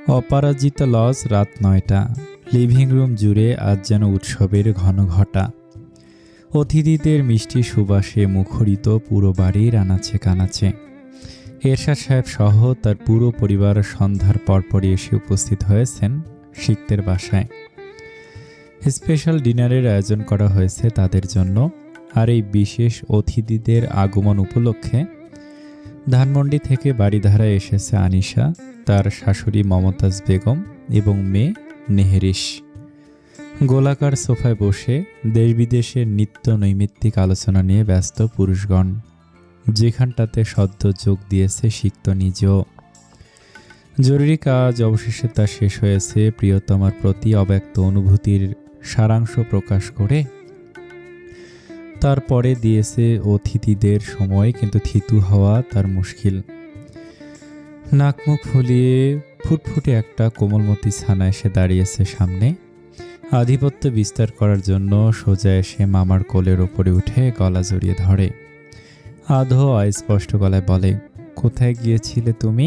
অপরাজিতা lodge, রাত ৯টা। Living room জুড়ে আজ যেন উৎসবের ঘনঘটা। অতিথিদের মিষ্টি সুবাসে মুখরিত পুরো বাড়ির আনাচে কানাচে। এরশাদ সাহেব সহ তার পুরো পরিবার সন্ধ্যার পরপরই এসে উপস্থিত হয়েছেন শিকদের বাসায়। স্পেশাল ডিনারের আয়োজন করা হয়েছে তাদের জন্য। আর এই বিশেষ অতিথিদের আগমন উপলক্ষে ধানমন্ডি থেকে বাড়িধারায় এসেছে আনিশা, তার শাশুড়ি মমতাজ বেগম এবং মেয়ে নেহেরিস। গোলাকার সোফায় বসে দেশ বিদেশের নিত্য নৈমিত্তিক আলোচনা নিয়ে ব্যস্ত পুরুষগণ, যেখানটাতে সদ্য যোগ দিয়েছে সিক্ত নিজেও। জরুরি কাজ অবশেষে তা শেষ হয়েছে। প্রিয়তমার প্রতি অব্যক্ত অনুভূতির সারাংশ প্রকাশ করে তারপরে দিয়েছে অতিথিদের সময়, কিন্তু থিতু হওয়া তার মুশকিল। নাকমুখ ফুলিয়ে ফুটফুটে একটা কোমলমতি ছানা এসে দাঁড়িয়েছে সামনে। আধিপত্য বিস্তার করার জন্য সোজা এসে মামার কোলের ওপরে উঠে গলা জড়িয়ে ধরে। আধো অস্পষ্ট গলায় বলে, কোথায় গিয়েছিলে তুমি?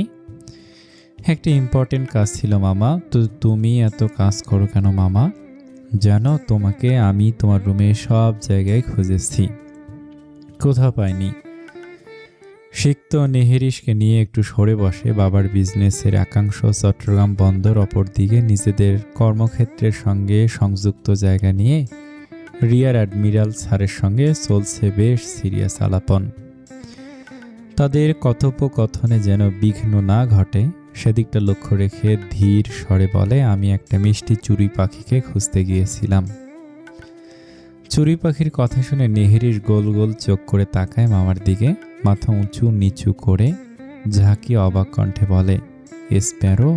একটা ইম্পর্টেন্ট কাজ ছিল মামা। তো তুমি এত কাজ করো কেন মামা? জানো, তোমাকে আমি তোমার রুমে সব জায়গায় খুঁজেছি, কোথাও পাইনি। সিক্ত নেহেরিসকে নিয়ে একটু সরে বসে। বাবার বিজনেসের একাংশ চট্টগ্রাম বন্দর, অপরদিকে নিজেদের কর্মক্ষেত্রের সঙ্গে সংযুক্ত জায়গা নিয়ে রিয়ার অ্যাডমিরাল স্যারের সঙ্গে চলছে বেশ সিরিয়াস আলাপন। তাদের কথোপকথনে যেন বিঘ্ন না ঘটে সেদিকটা লক্ষ্য রেখে ধীর স্বরে বলে, আমি একটা মিষ্টি চড়ুই পাখিকে খুঁজতে গিয়েছিলাম। চড়ুই পাখির কথা শুনে নেহেরিস গোল গোল চোখ করে তাকায় মামার দিকে, মাথা উঁচু নিচু করে ঝাঁকি অবাক কণ্ঠে বলে, Sparrow?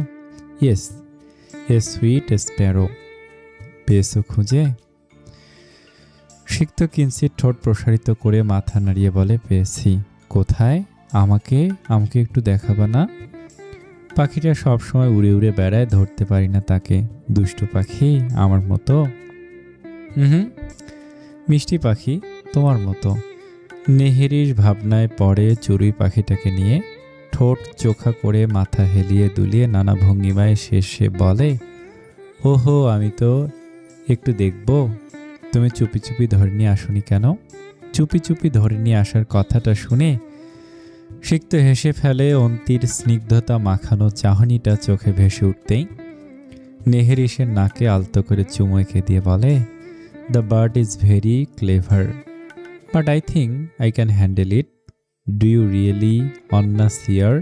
Yes, a sweet Sparrow. পেয়েছো খুঁজে? সিক্ত কিঞ্চিত ঠোঁট প্রসারিত করে মাথা নাড়িয়ে বলে, পেয়েছি। কোথায়? আমাকে একটু দেখাবা না? পাখিটা সবসময় উড়ে উড়ে বেড়ায়, ধরতে পারি না তাকে। দুষ্ট পাখি আমার মতো। মিষ্টি পাখি তোমার মতো। নেহেরিস ভাবনায় পড়ে চড়ুই পাখিটাকে নিয়ে। ঠোঁট চোখা করে মাথা হেলিয়ে দুলিয়ে নানা ভঙ্গিমায় শেষে বলে, ওহো, আমি তো একটু দেখব। তুমি চুপি চুপি ধরে নিয়ে আসনি কেন? চুপি চুপি ধরে নিয়ে আসার কথাটা শুনে সিক্ত হেসে ফেলে। অন্তির স্নিগ্ধতা মাখানো চাহনিটা চোখে ভেসে উঠতেই নেহেরিসের নাকে আলতো করে চুমু এঁকে দিয়ে বলে, the bird is very clever, but I think I can handle it. Do you really wanna see her?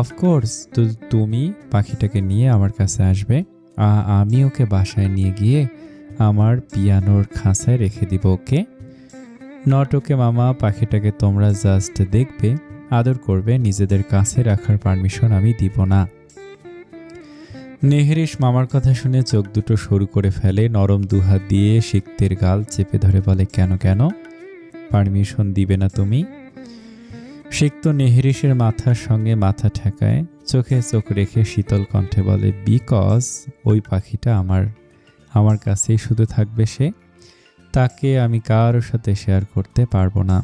Of course. তো তুমি পাখিটাকে নিয়ে আমার কাছে আসবে, আমি ওকে বাসায় নিয়ে গিয়ে আমার পিয়ানোর খাঁচায় রেখে দিব। ওকে? নট ওকে মামা। পাখিটাকে তোমরা জাস্ট দেখবে, আদর করবে, নিজেদের কাছে রাখার পারমিশন আমি দিব না। নেহেরিস মামার কথা শুনে চোখ দুটো সরু করে ফেলে। নরম দুহাত দিয়ে সিক্তের গাল চেপে ধরে বলে, কেন কেন পারমিশন দিবে না তুমি? সিক্ত নেহেরিসের মাথার সঙ্গে মাথা ঠেকায়, চোখে চোখ রেখে শীতল কণ্ঠে বলে, বিকজ ওই পাখিটা আমার কাছেই শুধু থাকবে। সে, তাকে আমি কারোর সাথে শেয়ার করতে পারবো না।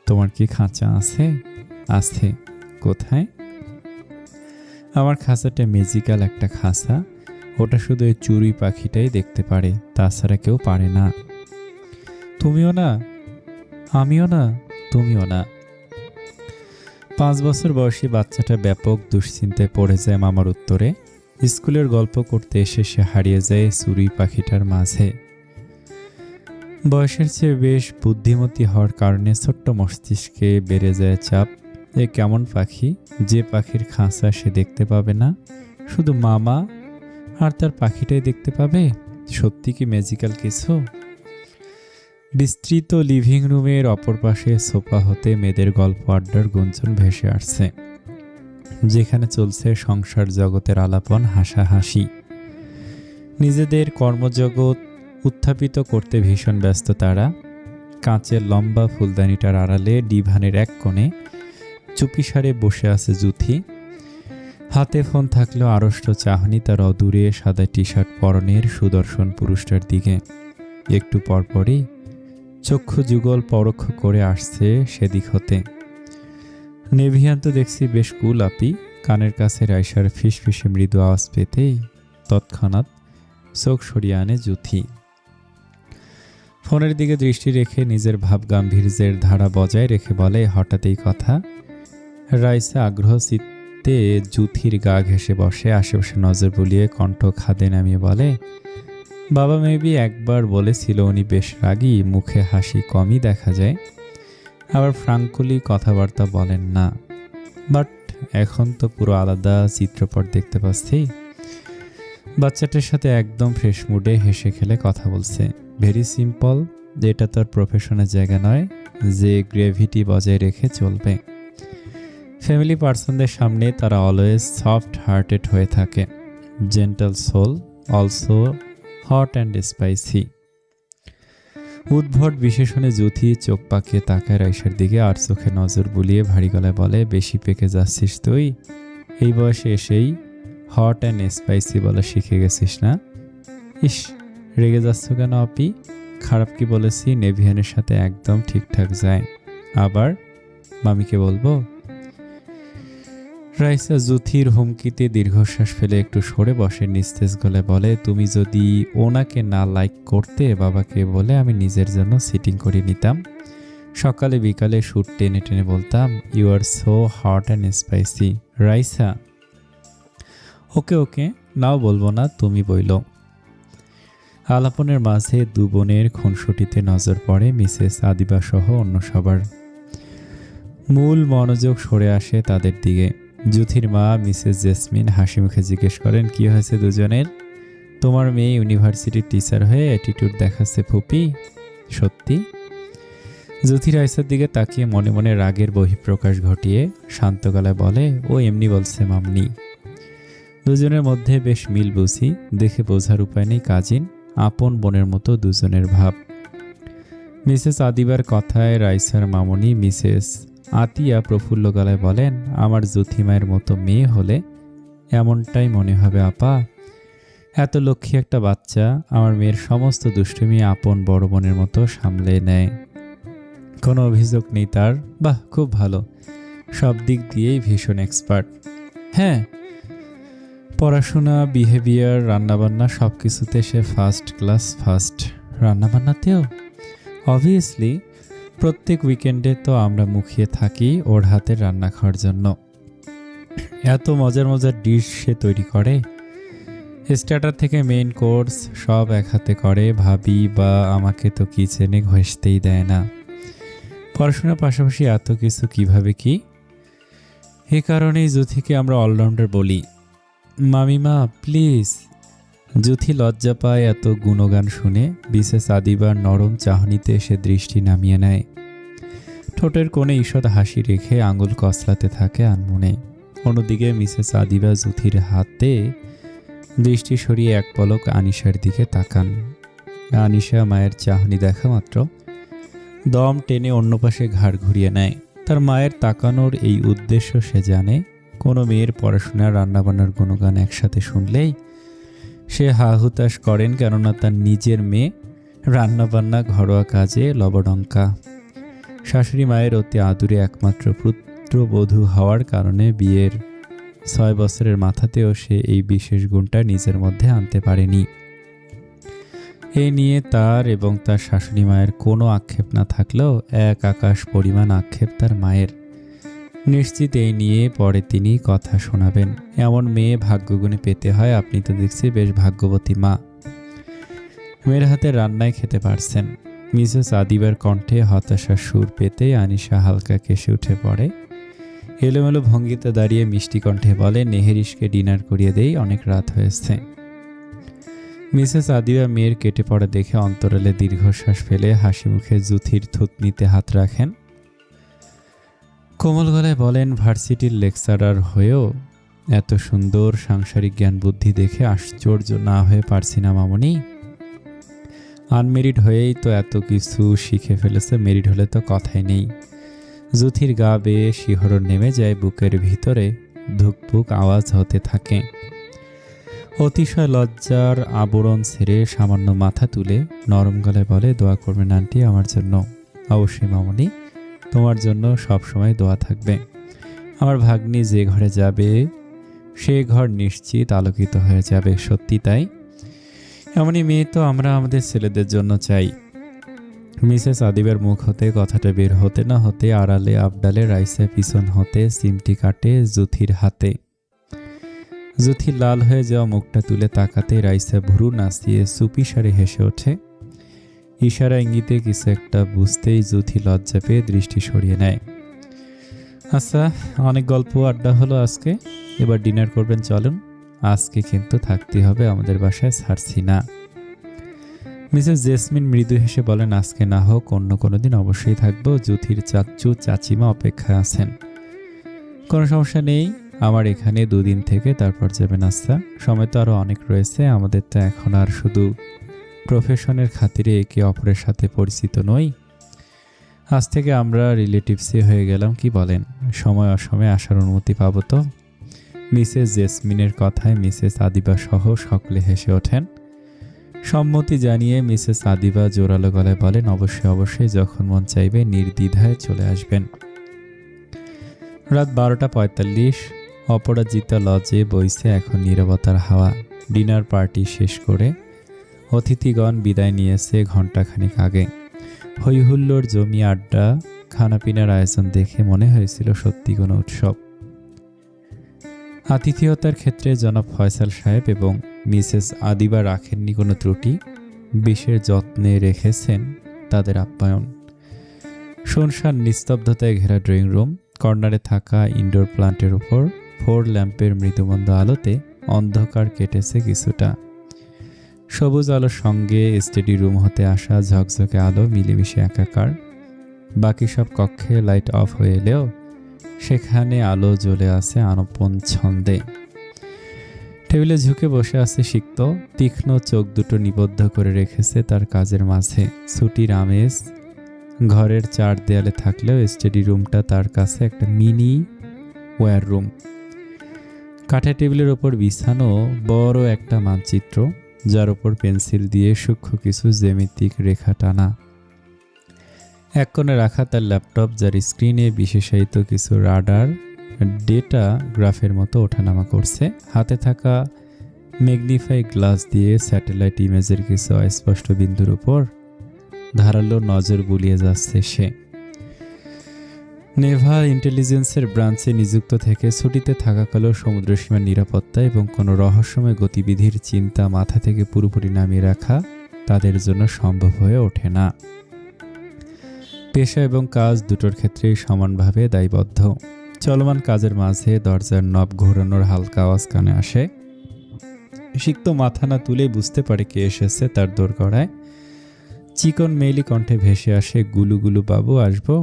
তোমার কি খাঁচা আছে? আছে। কোথায়? আমার খাঁচাটা ম্যাজিক্যাল একটা খাঁচা। ওটা শুধু এই চড়ুই পাখিটাই দেখতে পারে, তাছাড়া কেউ পারে না। তুমিও না, আমিও না, তুমিও না। 5 বছর বয়সী বাচ্চাটা ব্যাপক দুশ্চিন্তায় পড়ে যায় মামার উত্তরে। স্কুলের গল্প করতে এসে সে হারিয়ে যায় চড়ুই পাখিটার মাঝে। বয়সের চেয়ে বেশ বুদ্ধিমতী হওয়ার কারণে ছোট্ট মস্তিষ্কে বেড়ে যায় চাপ। এ কেমন পাখি যে পাখির খাঁচা সে দেখতে পাবে না, শুধু মামা আর তার পাখিটাই দেখতে পাবে? সত্যি কি ম্যাজিক্যাল কিছু? বিস্তৃত লিভিং রুমের অপর পাশে সোফা হতে মেয়েদের গল্প আড্ডার গুঞ্জন ভেসে আসছে, যেখানে চলছে সংসার জগতের আলাপন, হাসাহাসি। নিজেদের কর্মজগৎ উত্থাপিত করতে ভীষণ ব্যস্ত তারা। কাঁচের লম্বা ফুলদানিটার আড়ালে ডিভানের এক কোণে চুপিসারে বসে আছে জুথি। হাতে ফোন থাকলেও আড়ষ্ট চাহনি তার অদূরে সাদা টি শার্ট পরনের সুদর্শন পুরুষটার দিকে। একটু পরপরই চক্ষু যুগল পরোক্ষ করে আসছে সেদিক হতে। নেভিয়ান তো দেখছি বেশ কুল আপি, কানের কাছে রাইসার ফিসফিসে মৃদু আওয়াজ পেতেই তৎক্ষণাৎ চোখ সরিয়ে আনে জুথি। ফোনের দিকে দৃষ্টি রেখে নিজের ভাব গাম্ভীর্যের ধারা বজায় রেখে বলে, হঠাৎ এই কথা? রাইসা আগ্রহ চিত্তে জুথির গা ঘেঁষে বসে, আশেপাশে নজর বুলিয়ে কণ্ঠ খাদে নামিয়ে বলে, বাবা মেবি একবার বলেছিল উনি বেশ রাগী, মুখে হাসি কমই দেখা যায়, আবার ফ্রাঙ্কলি কথাবার্তা বলেন না। বাট এখন তো পুরো আলাদা চিত্রপট দেখতে পাচ্ছি। বাচ্চাটার সাথে একদম ফ্রেশ মুডে হেসে খেলে কথা বলছে। ভেরি সিম্পল, যেটা তোর প্রফেশনের জায়গা নয়, যে গ্রেভিটি বজায় রেখে চলবে। ফ্যামিলি পার্সনদের সামনে তারা অলওয়েজ সফট হার্টেড হয়ে থাকে, gentle soul, also hot and spicy. উদ্ভট বিশেষণে জুথি চোখ পাকিয়ে তাকায় রাইসার দিকে, আর চোখে নজর বুলিয়ে ভারী গলায় বলে, বেশি পেকে যাচ্ছিস তুই? এই বয়সে এসেই হট অ্যান্ড স্পাইসি বলা শিখে গেছিস না? ইস, রেগে যাচ্ছ কেন আপি? খারাপ কি বলেছি? নেভিয়ানের সাথে একদম ঠিকঠাক যায়। আবার মামিকে বলবো? রাইসা জুথির হুমকিতে দীর্ঘশ্বাস ফেলে একটু সরে বসে, নিস্তেজ গলায় বলে, তুমি যদি ওনাকে না লাইক করতে বাবাকে বলে আমি নিজের জন্য সিটিং করে নিতাম। সকালে বিকালে শুট টেনে টেনে বলতাম, you are so hot and spicy. Raisa, okay okay, now বলবো না, তুমি বইলো। আলাপনের মাঝে দু বোনের খুনসুটিতে নজর পড়ে মিসেস আদিবা সহ অন্য সবার। মূল মনোযোগ সরে আসে তাদের দিকে। জুথির মা মিসেস জেসমিন হাসি মুখে জিজ্ঞেস করেন, কি হয়েছে দুজনের? তোমার মেয়ে ইউনিভার্সিটির টিচার হয়ে অ্যাটিটিউড দেখাচ্ছে ফুপি? সত্যি? জুথি রাইসার দিকে তাকিয়ে মনে মনে রাগের বহিঃপ্রকাশ ঘটিয়ে শান্ত গলায় বলে, ও এমনি বলছে মামনি। দুজনের মধ্যে বেশ মিল বুঝি, দেখে বোঝার উপায় নেই কাজিন, আপন বোনের মতো দুজনের ভাব। মিসেস আদিবার কথায় রাইসার মামনি মিসেস আতিয়া প্রফুল্ল গলায় বলেন, আমার জুথিমায়ের মতো মেয়ে হলে এমনটাই মনে হবে আপা। এত লক্ষ্মী একটা বাচ্চা, আমার মেয়ের সমস্ত দুষ্টুমি আপন বড় বোনের মতো সামলে নেয়, কোনো অভিযোগ নেই তার। বাহ, খুব ভালো, সব দিক দিয়েই ভীষণ এক্সপার্ট। হ্যাঁ, পড়াশোনা, বিহেভিয়ার, রান্নাবান্না সব কিছুতে সে ফার্স্ট ক্লাস ফার্স্ট। রান্নাবান্নাতেও? অবভিয়াসলি, প্রত্যেক উইকেন্ডে তো আমরা মুখিয়ে থাকি ওর হাতের রান্না খাওয়ার জন্য। এত মজার মজার ডিশ সে তৈরি করে, স্টার্টার থেকে মেইন কোর্স সব এক হাতে করে। ভাবি বা আমাকে তো কিচেনে ঘষতেই দেয় না। পড়াশোনার পাশাপাশি এত কিছু কিভাবে কি? এ কারণেই জুথিকে আমরা অলরাউন্ডার বলি। মামিমা প্লিজ। জুথি লজ্জা পায় এত গুণগান শুনে। মিসেস আদিবার নরম চাহনিতে সে দৃষ্টি নামিয়ে নেয়। ঠোঁটের কোণে ঈষৎ হাসি রেখে আঙুল কসলাতে থাকে আনমনে। অন্যদিকে মিসেস আদিবা জুথির হাতে দৃষ্টি সরিয়ে এক পলক আনিশার দিকে তাকান। আনিশা মায়ের চাহনি দেখা মাত্র দম টেনে অন্য পাশে ঘাড় ঘুরিয়ে নেয়। তার মায়ের তাকানোর এই উদ্দেশ্য সে জানে। কোনো মেয়ের পড়াশোনা, রান্নাবান্নার গুণগান একসাথে শুনলেই সে হা হুতাশ করেন, কেননা তার নিজের মেয়ে রান্নাবান্না, ঘরোয়া কাজে লবডঙ্কা। শাশুড়ি মায়ের অতি আদুরে একমাত্র পুত্রবধূ হওয়ার কারণে বিয়ের 6 বছরের মাথাতেও সে এই বিশেষ গুণটা নিজের মধ্যে আনতে পারেনি। এই নিয়ে তার এবং তার শাশুড়ি মায়ের কোনো আক্ষেপ না থাকলেও এক আকাশ পরিমাণ আক্ষেপ তার মায়ের। নিশ্চিত এই নিয়ে পরে তিনি কথা শোনাবেন। এমন মেয়ে ভাগ্যগুণে পেতে হয়। আপনি তো দেখছি বেশ ভাগ্যবতী মা, মেয়ের হাতে রান্নায় খেতে পারছেন। মিসেস আদিবার কণ্ঠে হতাশার সুর পেতে আনিশা হালকা কেসে উঠে পড়ে। এলোমেলো ভঙ্গিতে দাঁড়িয়ে মিষ্টি কণ্ঠে বলে, নেহেরিশকে ডিনার করিয়ে দেই, অনেক রাত হয়েছে। মিসেস আদিবা মেয়ের কেটে পড়া দেখে অন্তরালে দীর্ঘশ্বাস ফেলে হাসি মুখে জুথির থুতনিতে হাত রাখেন। কোমল গলায় বলেন, ভার্সিটির লেকচারার হয়েও এত সুন্দর সাংসারিক জ্ঞান বুদ্ধি দেখে আশ্চর্য না হয়ে পারছি না মামনি। আনমেরিড হয়েই তো এত কিছু শিখে ফেলেছে, মেরিড হলে তো কথাই নেই। জুথির গা বেয়ে শিহরণ নেমে যায়, বুকের ভিতরে ধুকপুক আওয়াজ হতে থাকে। অতিশয় লজ্জার আবরণ ছেড়ে সামান্য মাথা তুলে নরম গলায় বলে, দোয়া করবেন আন্টি আমার জন্য। অবশ্যই মামনি, তোমার জন্য সব সময় দোয়া থাকবে। আমার ভাগ্নি যে ঘরে যাবে সে ঘর নিশ্চিত আলোকিত হয়ে যাবে। সত্যি তাই, এমনই মেয়ে তো আমরা আমাদের ছেলেদের জন্য চাই। মিসেস আদিবের মুখ হতে কথাটা বের হতে না হতে আড়ালে আবডালে রাইসা পিছন হতে সিমটি কাটে জুথির হাতে। জুথি লাল হয়ে যাওয়া মুখটা তুলে তাকাতে রাইসা ভুরু নাচিয়ে চুপিসারে হেসে ওঠে। ইশারা ইঙ্গিতে কিছু একটা বুঝতেই জুথি লজ্জা পেয়ে দৃষ্টি সরিয়ে নেয়। আচ্ছা, অনেক গল্প আড্ডা হলো আজকে, এবার ডিনার করবেন চলুন। আজকে কিন্তু থাকতে হবে আমাদের বাসায়, ছাড়ছি না। মিসেস জেসমিন মৃদু হেসে বলেন, আজকে না হোক অন্য কোনো দিন অবশ্যই থাকবো। জুথির চাচু চাচিমা অপেক্ষায় আছেন। কোনো সমস্যা নেই, আমার এখানে 2 দিন থেকে তারপর যাবেন। আচ্ছা, সময় তো আরও অনেক রয়েছে, আমাদের তো এখন আর শুধু প্রফেশনের খাতিরে একে অপরের সাথে পরিচিত নই। আজ থেকে আমরা রিলেটিভসই হয়ে গেলাম, কি বলেন? সময় অসময়ে আসার অনুমতি পাবো তো? মিসেস জেসমিনের কথায় মিসেস আদিবা সহ সকলে হেসে ওঠেন। সম্মতি জানিয়ে মিসেস আদিবা জোরালো গলায় বলেন, অবশ্যই অবশ্যই, যখন মন চাইবে নির্দ্বিধায় চলে আসবেন। রাত 12:45 অপরাজিতা লজে বইছে এখন নীরবতার হাওয়া। ডিনার পার্টি শেষ করে অতিথিগণ বিদায় নিয়েছে ঘণ্টাখানিক আগে। হৈহুল্লোর জমি আড্ডা খানাপিনার আয়োজন দেখে মনে হয়েছিল সত্যি কোনো উৎসব। আতিথেয়তার ক্ষেত্রে জনাব ফয়সাল সাহেব এবং মিসেস আদিবা রাখেননি কোনো ত্রুটি, বিশেষ যত্নে রেখেছেন তাদের আপ্যায়ন। শুনশান নিস্তব্ধতায় ঘেরা ড্রয়িং রুম, কর্নারে থাকা ইনডোর প্লান্টের উপর 4 ল্যাম্পের মৃদুমন্দ আলোতে অন্ধকার কেটেছে কিছুটা। সবুজ আলোর সঙ্গে স্টাডি রুম হতে আসা ঝকঝকে আলো মিলেমিশে একাকার। বাকি সব কক্ষে লাইট অফ হয়ে এলেও সেখানে আলো জ্বলে আছে আনপন ছন্দে। টেবিলে ঝুঁকে বসে আছে সিক্ত, তীক্ষ্ণ চোখ দুটো নিবদ্ধ করে রেখেছে তার কাজের মাঝে। ছুটির আমেজ ঘরের 4 দেয়ালে থাকলেও স্টাডি রুমটা তার কাছে একটা মিনি ওয়্যার রুম। কাঠের টেবিলের ওপর বিছানো বড় একটা মানচিত্র, যার ওপর পেন্সিল দিয়ে সূক্ষ্ম কিছু জ্যামিতিক রেখা টানা। এক কোণে রাখা তার ল্যাপটপ, যার স্ক্রিনে বিশেষায়িত কিছু রাডার ডেটা গ্রাফের মতো ওঠানামা করছে। হাতে থাকা ম্যাগনিফাই গ্লাস দিয়ে স্যাটেলাইট ইমেজের কিছু অস্পষ্ট বিন্দুর উপর ধারালো নজর বুলিয়ে যাচ্ছে সে। নেভাল ইন্টেলিজেন্সের ব্রাঞ্চে নিযুক্ত থেকে ছুটিতে থাকাকালেও সমুদ্রসীমার নিরাপত্তা এবং কোনো রহস্যময় গতিবিধির চিন্তা মাথা থেকে পুরোপুরি নামিয়ে রাখা তাদের জন্য সম্ভব হয়ে ওঠে না। পেশা এবং কাজ দুটোর ক্ষেত্রেই সমানভাবে দায়বদ্ধ। চলমান কাজের মাঝে দরজার নব ঘোরানোর হালকা আওয়াজ কানে আসে। সিক্ত মাথা না তুলেই বুঝতে পারে কে এসেছে তার দোরগড়ায়। চিকন মেইলি কণ্ঠে ভেসে আসে, গুলু গুলু বাবু আসবো?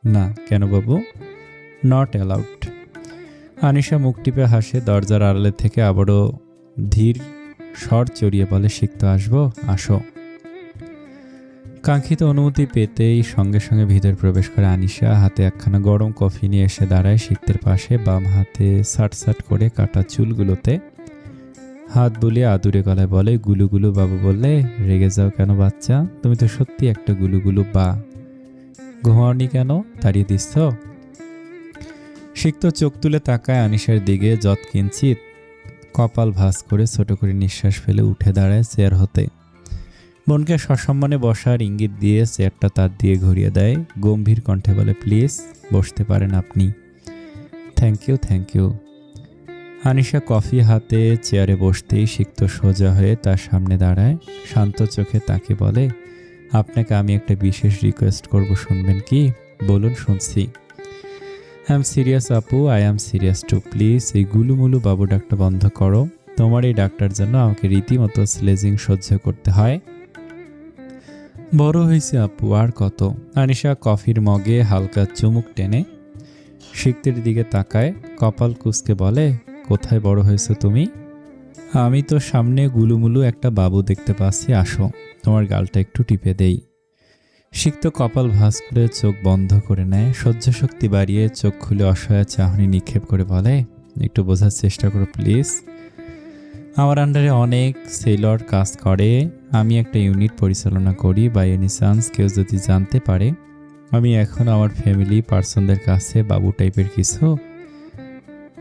না। কেন বাবু? Not allowed. আনিশা মুখ টিপে হাসে। দরজার আড়ালে থেকে আবারও ধীর স্বর চড়িয়ে বলে, সিক্ত আসবো? আসো। কাঙ্ক্ষিত অনুমতি পেতেই সঙ্গে সঙ্গে ভিতর প্রবেশ করে আনিশা। হাতে একখানা গরম কফি নিয়ে এসে দাঁড়ায় সিক্তের পাশে। বাম হাতে সাট সাট করে কাটা চুলগুলোতে হাত বুলিয়ে আদুরে গলায় বলে, গুলুগুলু বাবু বললে রেগে যাও কেন বাচ্চা? তুমি তো সত্যি একটা গুলুগুলু বা। ঘুমাওনি কেন? তাড়িয়ে দিচ্ছ? সিক্ত চোখ তুলে তাকায় আনিশার দিকে। যৎকিঞ্চিত কপাল ভাঁজ করে ছোট করে নিঃশ্বাস ফেলে উঠে দাঁড়ায় চেয়ার হতে। বোনকে সসম্মানে বসার ইঙ্গিত দিয়ে চেয়ারটা তার দিয়ে ঘুরিয়ে দেয়। গম্ভীর কণ্ঠে বলে, প্লিজ বসতে পারেন আপনি। Thank you, thank you. Anisha coffee হাতে চেয়ারে বসতেই সিক্ত সোজা হয়ে তার সামনে দাঁড়ায়। শান্ত চোখে তাকে বলে, আপনাকে আমি একটা বিশেষ রিকোয়েস্ট করব, শুনবেন কি? বলুন, শুনছি। আই এম সিরিয়াস আপু, I am serious too. Please এই গুলুমুলু বাবু ডাকটা বন্ধ করো। তোমার এই ডাক্তার জন্য আমাকে রীতিমতো স্লেজিং সহ্য করতে হয়। বড় হয়েছে আপু, আর কত? আনিশা কফির মগে হালকা চুমুক টেনে সিক্তের দিকে তাকায়, কপাল কুঁচকে বলে, কোথায় বড় হয়েছে তুমি? আমি তো সামনে গুলুমুলু একটা বাবু দেখতে পাচ্ছি, আসো তোমার গালটা একটু টিপে দেই। সিক্ত কপাল ভাঁজ করে চোখ বন্ধ করে নেয়। সহ্য শক্তি বাড়িয়ে চোখ খুলে অসহায় চাহনি নিক্ষেপ করে বলে, একটু বোঝার চেষ্টা করো প্লিজ। আমার আন্ডারে অনেক সেলর কাজ করে। আমি একটা ইউনিট পরিচালনা করি। বাই এনি চান্স কেউ যদি জানতে পারে আমি এখন আমার ফ্যামিলি পার্সনদের কাছে বাবু টাইপের কিছু,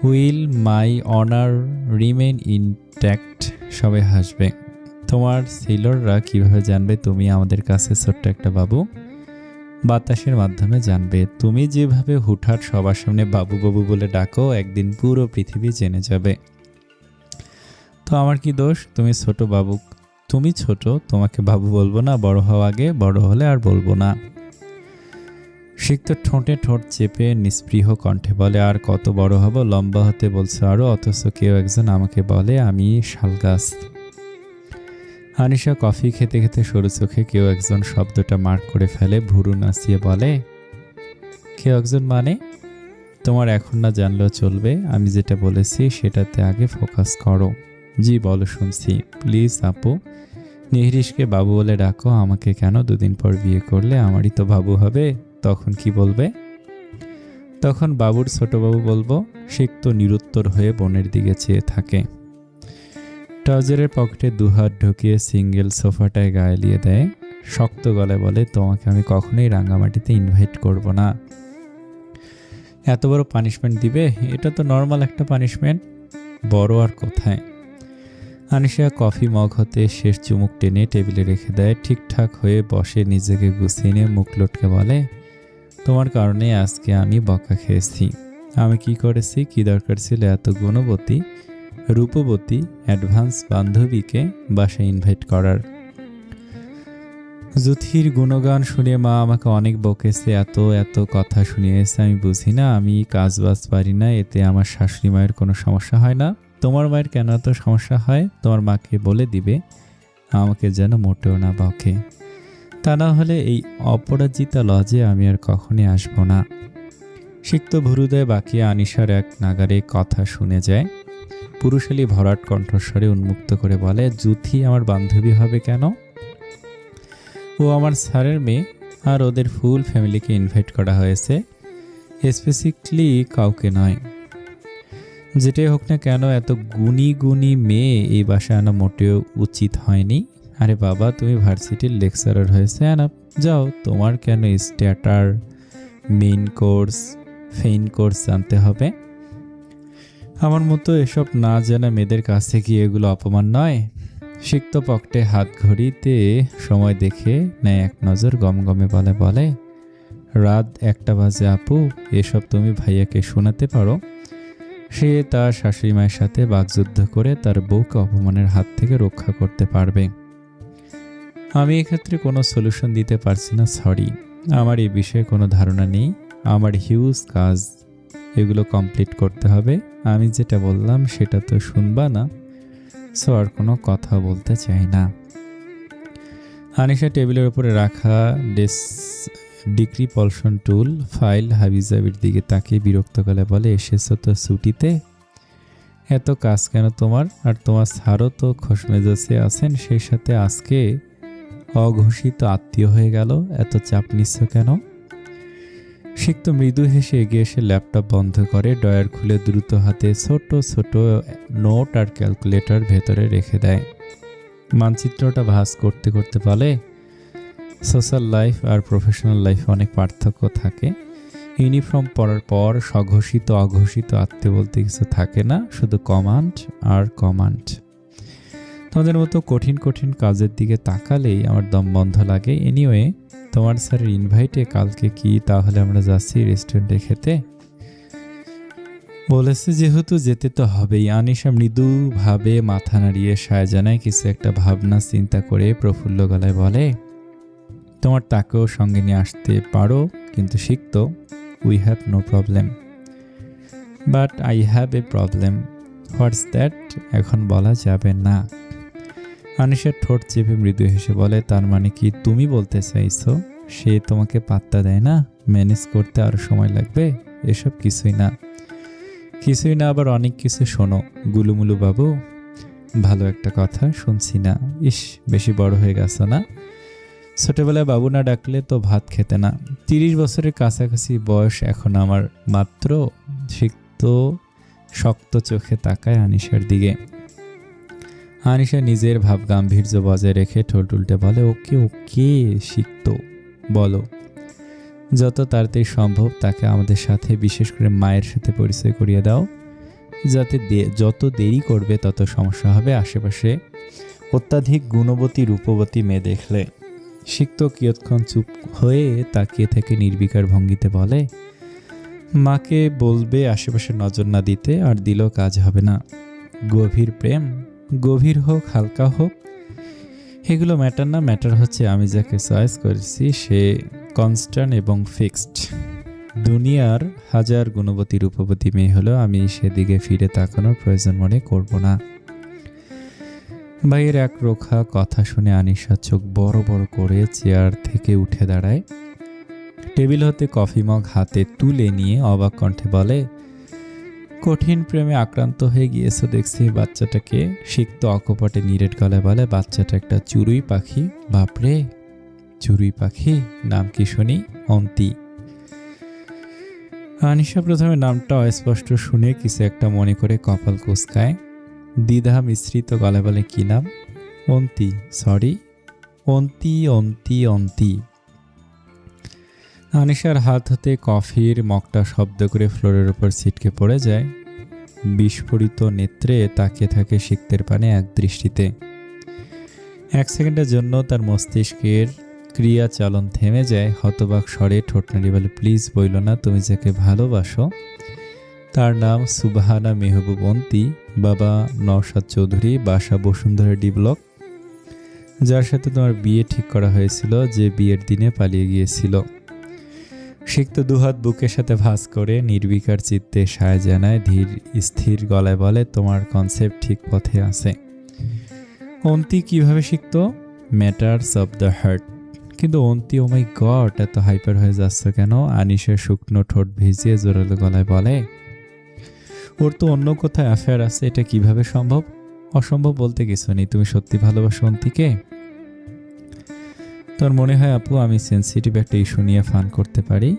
will my honour remain intact? সবাই হাসবে। তোমার সেলররা কিভাবে জানবে তুমি আমাদের কাছে ছোট্ট একটা বাবু? বাতাসের মাধ্যমে জানবে। তুমি যেভাবে হুটহাট সবার সামনে বাবু বাবু বলে ডাকো, একদিন পুরো পৃথিবী জেনে যাবে। তো আমার কি দোষ? তুমি ছোট বাবু, তুমি ছোট, তোমাকে বাবু বলবো না? বড় হওয়া আগে, বড় হলে আর বলবো না। সিক্ত ঠোঁটে ঠোঁট চেপে নিস্পৃহ কণ্ঠে বলে, আর কত বড় হব, লম্বা হতে বলছে আরো, অথচ কেউ একজন আমাকে বলে আমি শালগাছ। আনিশা কফি খেতে খেতে সরু চোখে কেউ একজন শব্দটা মার্ক করে ফেলে, ভুরু নাচিয়ে বলে, কেউ একজন মানে? তোমার এখন না জানলেও চলবে, আমি যেটা বলেছি সেটাতে আগে ফোকাস করো। জি বলো, শুনছি। প্লিজ আপু, নিহরিশকে বাবু বলে ডাকো। আমাকে কেন? দুদিন পর বিয়ে করলে আমারই তো বাবু হবে, তখন কি বলবে? তখন বাবুর ছোট বাবু বলবো। সিক্ত নিরুত্তর হয়ে বোনের দিকে চেয়ে থাকে। ট্রাউজারের পকেটে দুহাত ঢুকিয়ে সিঙ্গেল সোফাটায় গায়ে লিয়ে দেয়, শক্ত গলায় বলে, তোমাকে আমি কখনোই রাঙ্গামাটিতে ইনভাইট করব না। এত বড় পানিশমেন্ট দিবে? এটা তো নর্মাল একটা পানিশমেন্ট, বড় আর কোথায়। আনিশা কফি মগ হতে শেষ চুমুক টেনে টেবিলে রেখে দেয়, ঠিকঠাক হয়ে বসে, নিজেকে গুছিয়ে নিয়ে মুখ লটকে বলে, তোমার কারণে আজকে আমি বকা খেয়েছি। আমি কি করেছি? কি দরকার ছিল এত গুণবতী রূপবতী অ্যাডভান্স বান্ধবীকে বাসায় ইনভাইট করার? জুথির গুণগান শুনে মা আমাকে অনেক বকেছে, এত এত কথা শুনিয়েছে, আমি বুঝি না, আমি কাজ বাজ পারি না, এতে আমার শাশুড়ি মায়ের কোনো সমস্যা হয় না। তোমার মায়ের কেন এত সমস্যা হয়? তোমার মাকে বলে দিবে আমাকে যেন মোটেও না বকে, তা না হলে এই অপরাজিতা লজে আমি আর কখনই আসবো না। সিক্ত ভুরুদয় বাকিয়ে আনিশার এক নাগারে কথা শুনে যায়। পুরুষালী ভরাট কণ্ঠস্বরে উন্মুক্ত করে বলে, জুথি আমার বান্ধবী হবে কেন? ও আমার স্যারের মেয়ে, আর ওদের ফুল ফ্যামিলিকে ইনভাইট করা হয়েছে, স্পেসিফিকলি কাউকে নয়। যেটাই হোক না কেন, এত গুণী গুণী মেয়ে এই বাসায় আনা মোটেও উচিত হয়নি। আরে বাবা, তুমি ভার্সিটির লেকচারার হয়েছে আনা, যাও, তোমার কেন স্টার্টার, মেইন কোর্স, ফেইন কোর্স জানতে হবে? আমার মতো এসব না জানা মেয়েদের কাছে কি এগুলো অপমান নয়? সিক্ত পকেটে হাত ঘড়িতে সময় দেখে নেয় এক নজর, গমগমে বলে, রাত 1টা বাজে আপু, এসব তুমি ভাইয়াকে শোনাতে পারো? সে তার শাশুড়ি মায়ের সাথে বাকযুদ্ধ করে তার বউকে অপমানের হাত থেকে রক্ষা করতে পারবে। আমি এক্ষেত্রে কোনো সলিউশন দিতে পারছি না, সরি। আমার এই বিষয়ে কোনো ধারণা নেই। আমার হিউজ কাজ, এগুলো কমপ্লিট করতে হবে। আমি যেটা বললাম সেটা তো শুনবা না, সো আর কোনো কথা বলতে চাই না। আনিশা টেবিলের উপরে রাখা ডিক্রি পলশন টুল ফাইল হাবিজাবির দিকে তাকিয়ে বিরক্ত গলায় বলে, এসেছো তো ছুটিতে, এত কাজ কেন তোমার? আর তোমার স্যারও তো খোশমেজাজে আছেন, সেই সাথে আজকে অঘোষিত আত্মীয় হয়ে গেল, এত চাপ নিচ্ছ কেন? সিক্ত মৃদু হেসে এগিয়ে এসে ল্যাপটপ বন্ধ করে, ড্রয়ার খুলে দ্রুত হাতে ছোট ছোট নোট আর ক্যালকুলেটর ভেতরে রেখে দেয়। মানচিত্রটা ভাঁজ করতে করতে বলে, সোশ্যাল লাইফ আর প্রফেশনাল লাইফে অনেক পার্থক্য থাকে। ইউনিফর্ম পরার পর স্বঘোষিত অঘোষিত আত্মীয় বলতে কিছু থাকে না, শুধু কমান্ড আর কমান্ড। তোমাদের মতো কঠিন কঠিন কাজের দিকে তাকালেই আমার দম বন্ধ লাগে। এনিওয়ে, তোমার স্যারের ইনভাইটে কালকে কি তাহলে আমরা যাচ্ছি রেস্টুরেন্টে খেতে? বলেছে যেহেতু যেতে তো হবেই। আনিশা মৃদুভাবে মাথা নাড়িয়ে সায় জানায়, কিছু একটা ভাবনা চিন্তা করে প্রফুল্ল গলায় বলে, তোমার তাকেও সঙ্গে নিয়ে আসতে পারো, কিন্তু সিক্ত, we have no problem, but I have a problem. What's that? এখন বলা যাবে না। আনিশার ঠোঁট চেপে মৃদু হেসে বলে, তার মানে কি তুমি বলতে চাইছো সে তোমাকে পাত্তা দেয় না? ম্যানেজ করতে আরো সময় লাগবে? এসব কিছুই না, কিছুই না, আবার অনেক কিছু। শোনো গুলুমুলু বাবু, ভালো একটা কথা শুনছি না। ইস, বেশি বড় হয়ে গেছো না? ছোটবেলায় বাবু না ডাকলে তো ভাত খেতে না। 30 বছরের কাছাকাছি বয়স এখন আমার মাত্র। সিক্ত শক্ত চোখে তাকায় আনিশার দিকে। আনিশা নিজের ভাব গাম্ভীর্য বজায় রেখে ঠোঁট উল্টে বলে, ওকে ওকে সিক্ত, বলো। যত তাড়াতাড়ি সম্ভব তাকে আমাদের সাথে, বিশেষ করে মায়ের সাথে পরিচয় করিয়ে দাও। যাতে যত দেরি করবে তত সমস্যা হবে। আশেপাশে অত্যাধিক গুণবতী রূপবতী মেয়ে দেখলে। সিক্ত কিয়ৎক্ষণ চুপ হয়ে তাকিয়ে থেকে নির্বিকার ভঙ্গিতে বলে, মাকে বলবে আশেপাশে নজর না দিতে, আর দিলেও কাজ হবে না। গভীর প্রেম, গভীর হোক হালকা হোক, এগুলো ম্যাটার না। ম্যাটার হচ্ছে আমি যাকে চয়েস করেছি সে কনস্ট্যান্ট এবং ফিক্সড। দুনিয়ার হাজার গুণবতী রূপবতী মেয়ে হলেও আমি সেদিকে ফিরে তাকানোর প্রয়োজন মনে করব না। ভাইয়ের এক রোখা কথা শুনে আনিশা চোখ বড় বড় করে চেয়ার থেকে উঠে দাঁড়ায়। টেবিল হতে কফি মগ হাতে তুলে নিয়ে অবাক কণ্ঠে বলে, কঠিন প্রেমে আক্রান্ত হয়ে গিয়েছো দেখছি বাচ্চাটাকে। সিক্ত অকপটে নিরেট গলায় বলে, বাচ্চাটা একটা চড়ুই পাখি। বাপরে, চড়ুই পাখি? নাম কি শুনি? অন্তি। আনিশা প্রথমে নামটা অস্পষ্ট শুনে কিছু একটা মনে করে কপাল কুঁচকায়। দ্বিধা মিশ্রিত গলায় বলে, কি নাম? অন্তি। সরি, অন্তি অন্তি অন্তি। আনিশার হাত হতে কফির মগটা শব্দ করে ফ্লোরের উপর ছিটকে পড়ে যায়। বিস্ফোরিত নেত্রে তাকিয়ে থাকে সিক্তের পানে এক দৃষ্টিতে। এক সেকেন্ডের জন্য তার মস্তিষ্কের ক্রিয়া চালন থেমে যায়। হতবাক স্বরে ঠোঁট নাড়ি বলে, প্লিজ বইল না তুমি যাকে ভালোবাসো তার নাম সুবহানা মেহবুব অন্তি, বাবা নওশাদ চৌধুরী, বাসা বসুন্ধরা ডি ব্লক, যার সাথে তোমার বিয়ে ঠিক করা হয়েছিল, যে বিয়ের দিনে পালিয়ে গিয়েছিল। সিক্ত দুহাত বুকের সাথে ভাঁজ করে নির্বিকার চিত্তে সায় জানায়, ধীর স্থির গলায় বলে, তোমার কনসেপ্ট ঠিক পথে আছে। অন্তি কিভাবে শিখত? Matters of the heart. কিন্তু অন্তি, ও মাই গড, এত হাইপার হয়ে যাচ্ছে কেন? আনিশার শুকনো ঠোঁট ভিজিয়ে জোরালো গলায় বলে, ওর তো অন্য কোথায় অ্যাফেয়ার আছে, এটা কিভাবে সম্ভব? অসম্ভব বলতে কিছু নেই। তুমি সত্যি ভালোবাসো অন্তিকে? তোর মনে হয় আপু আমি সেন্সিটিভ একটা ইস্যু নিয়ে ফান করতে পারি?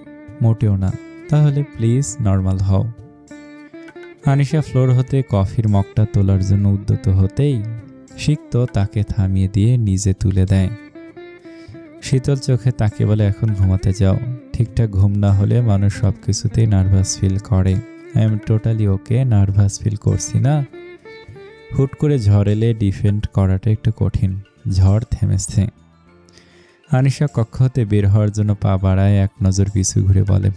মোটেও না। তাহলে প্লিজ নর্মাল হও। আনিশা ফ্লোর হতে কফির মগটা তোলার জন্য উদ্যত হতেই সিক্ত তাকে থামিয়ে দিয়ে নিজে তুলে দেয়। শীতল চোখে তাকে বলে, এখন ঘুমাতে যাও। ঠিকঠাক ঘুম না হলে মানুষ সব কিছুতেই নার্ভাস ফিল করে। I am totally okay, nervous feel করছি না। হুট করে ঝড় এলে ডিফেন্ড করাটা একটু কঠিন। ঝড় থেমেছে। আনিশা কক্ষ হতে বের হওয়ার জন্য পা বাড়ায়, এক নজর পিছু ঘুরে বলে,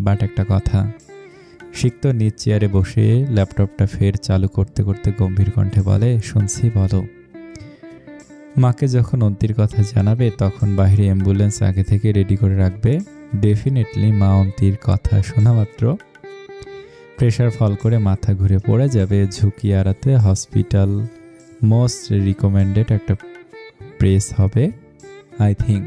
বাট একটা কথা। সিক্ত নিজ চেয়ারে বসে ল্যাপটপটা ফের চালু করতে করতে গম্ভীর কণ্ঠে বলে, শুনছি, বলো। মাকে যখন অন্তির কথা জানাবে তখন বাইরে অ্যাম্বুলেন্স আগে থেকে রেডি করে রাখবে। ডেফিনেটলি মা অন্তির কথা শোনা মাত্র প্রেশার ফল করে মাথা ঘুরে পড়ে যাবে। ঝুঁকি এড়াতে হসপিটাল মোস্ট রিকমেন্ডেড একটা প্রেস হবে আই থিঙ্ক।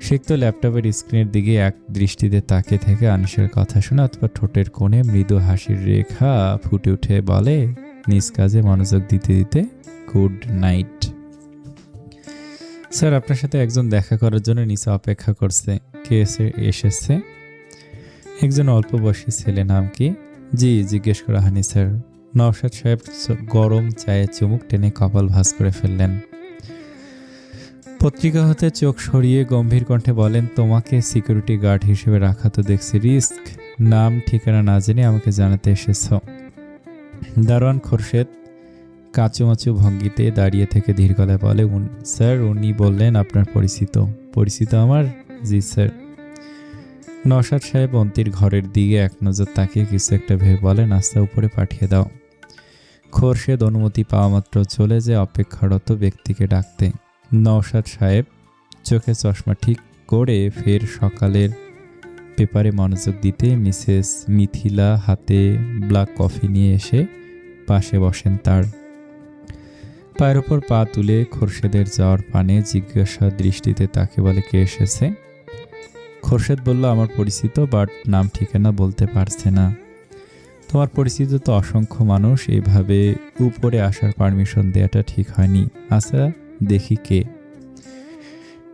সিক্ত ল্যাপটপের স্ক্রিনের দিকে এক দৃষ্টিতে তাকিয়ে থেকে আনিশার কথা শুনে অথবা ঠোঁটের কোণে মৃদু হাসির রেখা ফুটে উঠে বলে, নিজ কাজে মনোযোগ দিতে দিতে গুড নাইট। স্যার, আপনার সাথে একজন দেখা করার জন্য নিচে অপেক্ষা করছে। কে এসেছে? একজন অল্প বয়সী ছেলে। নাম কি? জি, জিজ্ঞেস করা হয়নি স্যার। নওশাদ সাহেব গরম চায়ে চুমুক টেনে কপাল ভাঁজ করে ফেললেন। পত্রিকা হতে চোখ সরিয়ে গম্ভীর কণ্ঠে বলেন, তোমাকে সিকিউরিটি গার্ড হিসেবে রাখা তো দেখছি রিস্ক। নাম ঠিকানা না জেনে আমাকে জানাতে এসেছ। দারোয়ান খোরশেদ কাঁচুমাচু ভঙ্গিতে দাঁড়িয়ে থেকে ধীর গলায় বলে, স্যার উনি বললেন আপনার পরিচিত। পরিচিত আমার? জি স্যার। নওশাদ সাহেব অন্তির ঘরের দিকে এক নজর তাকিয়ে কিছু একটা ভেবে বলে, নাস্তা উপরে পাঠিয়ে দাও। খোরশেদ অনুমতি পাওয়া মাত্র চলে যায় অপেক্ষারত ব্যক্তিকে ডাকতে। নওশাদ সাহেব চোখে চশমা ঠিক করে ফের সকালের পেপারে মনোযোগ দিতে মিসেস মিথিলা হাতে ব্ল্যাক কফি নিয়ে এসে পাশে বসেন। তার পায়ের ওপর পা তুলে খোরশেদের যাওয়ার পানে জিজ্ঞাসা দৃষ্টিতে তাকে বলে, কে এসেছে? খোরশেদ বলল, আমার পরিচিত, বাট নাম ঠিকানা বলতে পারছে না। তোমার পরিচিত তো অসংখ্য মানুষ, এইভাবে উপরে আসার পারমিশন দেওয়াটা ঠিক হয়নি। আচ্ছা দেখি কে।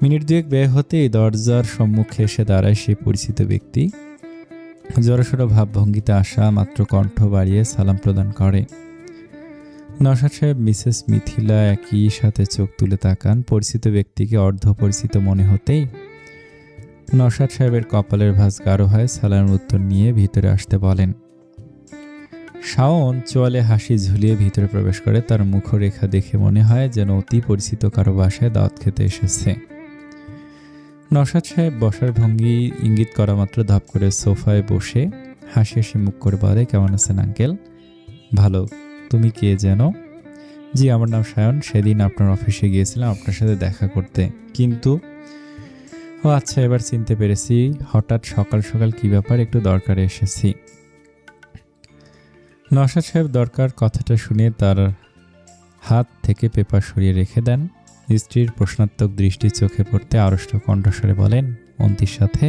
মিনিট দুয়েক ব্যয় হতেই দরজার সম্মুখে এসে দাঁড়ায় সে পরিচিত ব্যক্তি। জড়সড় ভাবভঙ্গিতে আসা মাত্র কণ্ঠ বাড়িয়ে সালাম প্রদান করে। নওশাদ সাহেব মিসেস মিথিলা একই সাথে চোখ তুলে তাকান। পরিচিত ব্যক্তিকে অর্ধ পরিচিত মনে হতেই নওশাদ সাহেবের কপালের ভাঁজ গাঢ় হয়। সালামের উত্তর নিয়ে ভিতরে আসতে বলেন। শাওন চোয়ালে হাসি ঝুলিয়ে ভিতরে প্রবেশ করে। তার মুখরেখা দেখে মনে হয় যেন অতি পরিচিত কারো বাসায় দাওয়াত খেতে এসেছে। নওশাদ সাহেব বসার ভঙ্গি ইঙ্গিত করা মাত্র ধাপ করে সোফায় বসে হাসি হাসি মুখ করে বলে, কেমন আছেন আঙ্কেল? ভালো। তুমি কে যেন? জি, আমার নাম সায়ন। সেদিন আপনার অফিসে গিয়েছিলাম আপনার সাথে দেখা করতে, কিন্তু ও আচ্ছা, এবার চিনতে পেরেছি। হঠাৎ সকাল সকাল কি ব্যাপার? একটু দরকারে এসেছি। নওশাদ সাহেব দরকার কথাটা শুনে তার হাত থেকে পেপার সরিয়ে রেখে দেন। স্ত্রীর প্রশ্নাত্মক দৃষ্টি চোখে পড়তে আড়ষ্ট কণ্ঠস্বরে বলেন, অন্তির সাথে?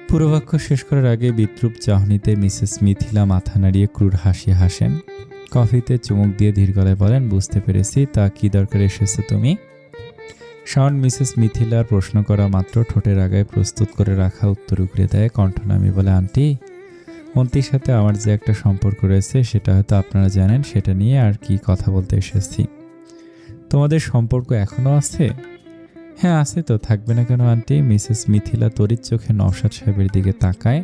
পুরো বাক্য শেষ করার আগে বিদ্রূপ চাহনিতে মিসেস মিথিলা মাথা নাড়িয়ে ক্রূর হাসি হাসেন। কফিতে চুমুক দিয়ে ধীর গলায় বলেন, বুঝতে পেরেছি। তা কি দরকার এসেছো তুমি? শাওন মিসেস মিথিলার প্রশ্ন করা মাত্র ঠোঁটের আগায় প্রস্তুত করে রাখা উত্তর উগড়ে দেয়। কণ্ঠ নামিয়ে বলে, আন্টি, অন্তির সাথে আমার যে একটা সম্পর্ক রয়েছে সেটা হয়তো আপনারা জানেন, সেটা নিয়ে আর কি কথা বলতে এসেছি। তোমাদের সম্পর্ক এখনো আছে? হ্যাঁ আছে তো, থাকবে না কেন আন্টি? মিসেস মিথিলা তড়িৎ চোখে নওশাদ সাহেবের দিকে তাকায়,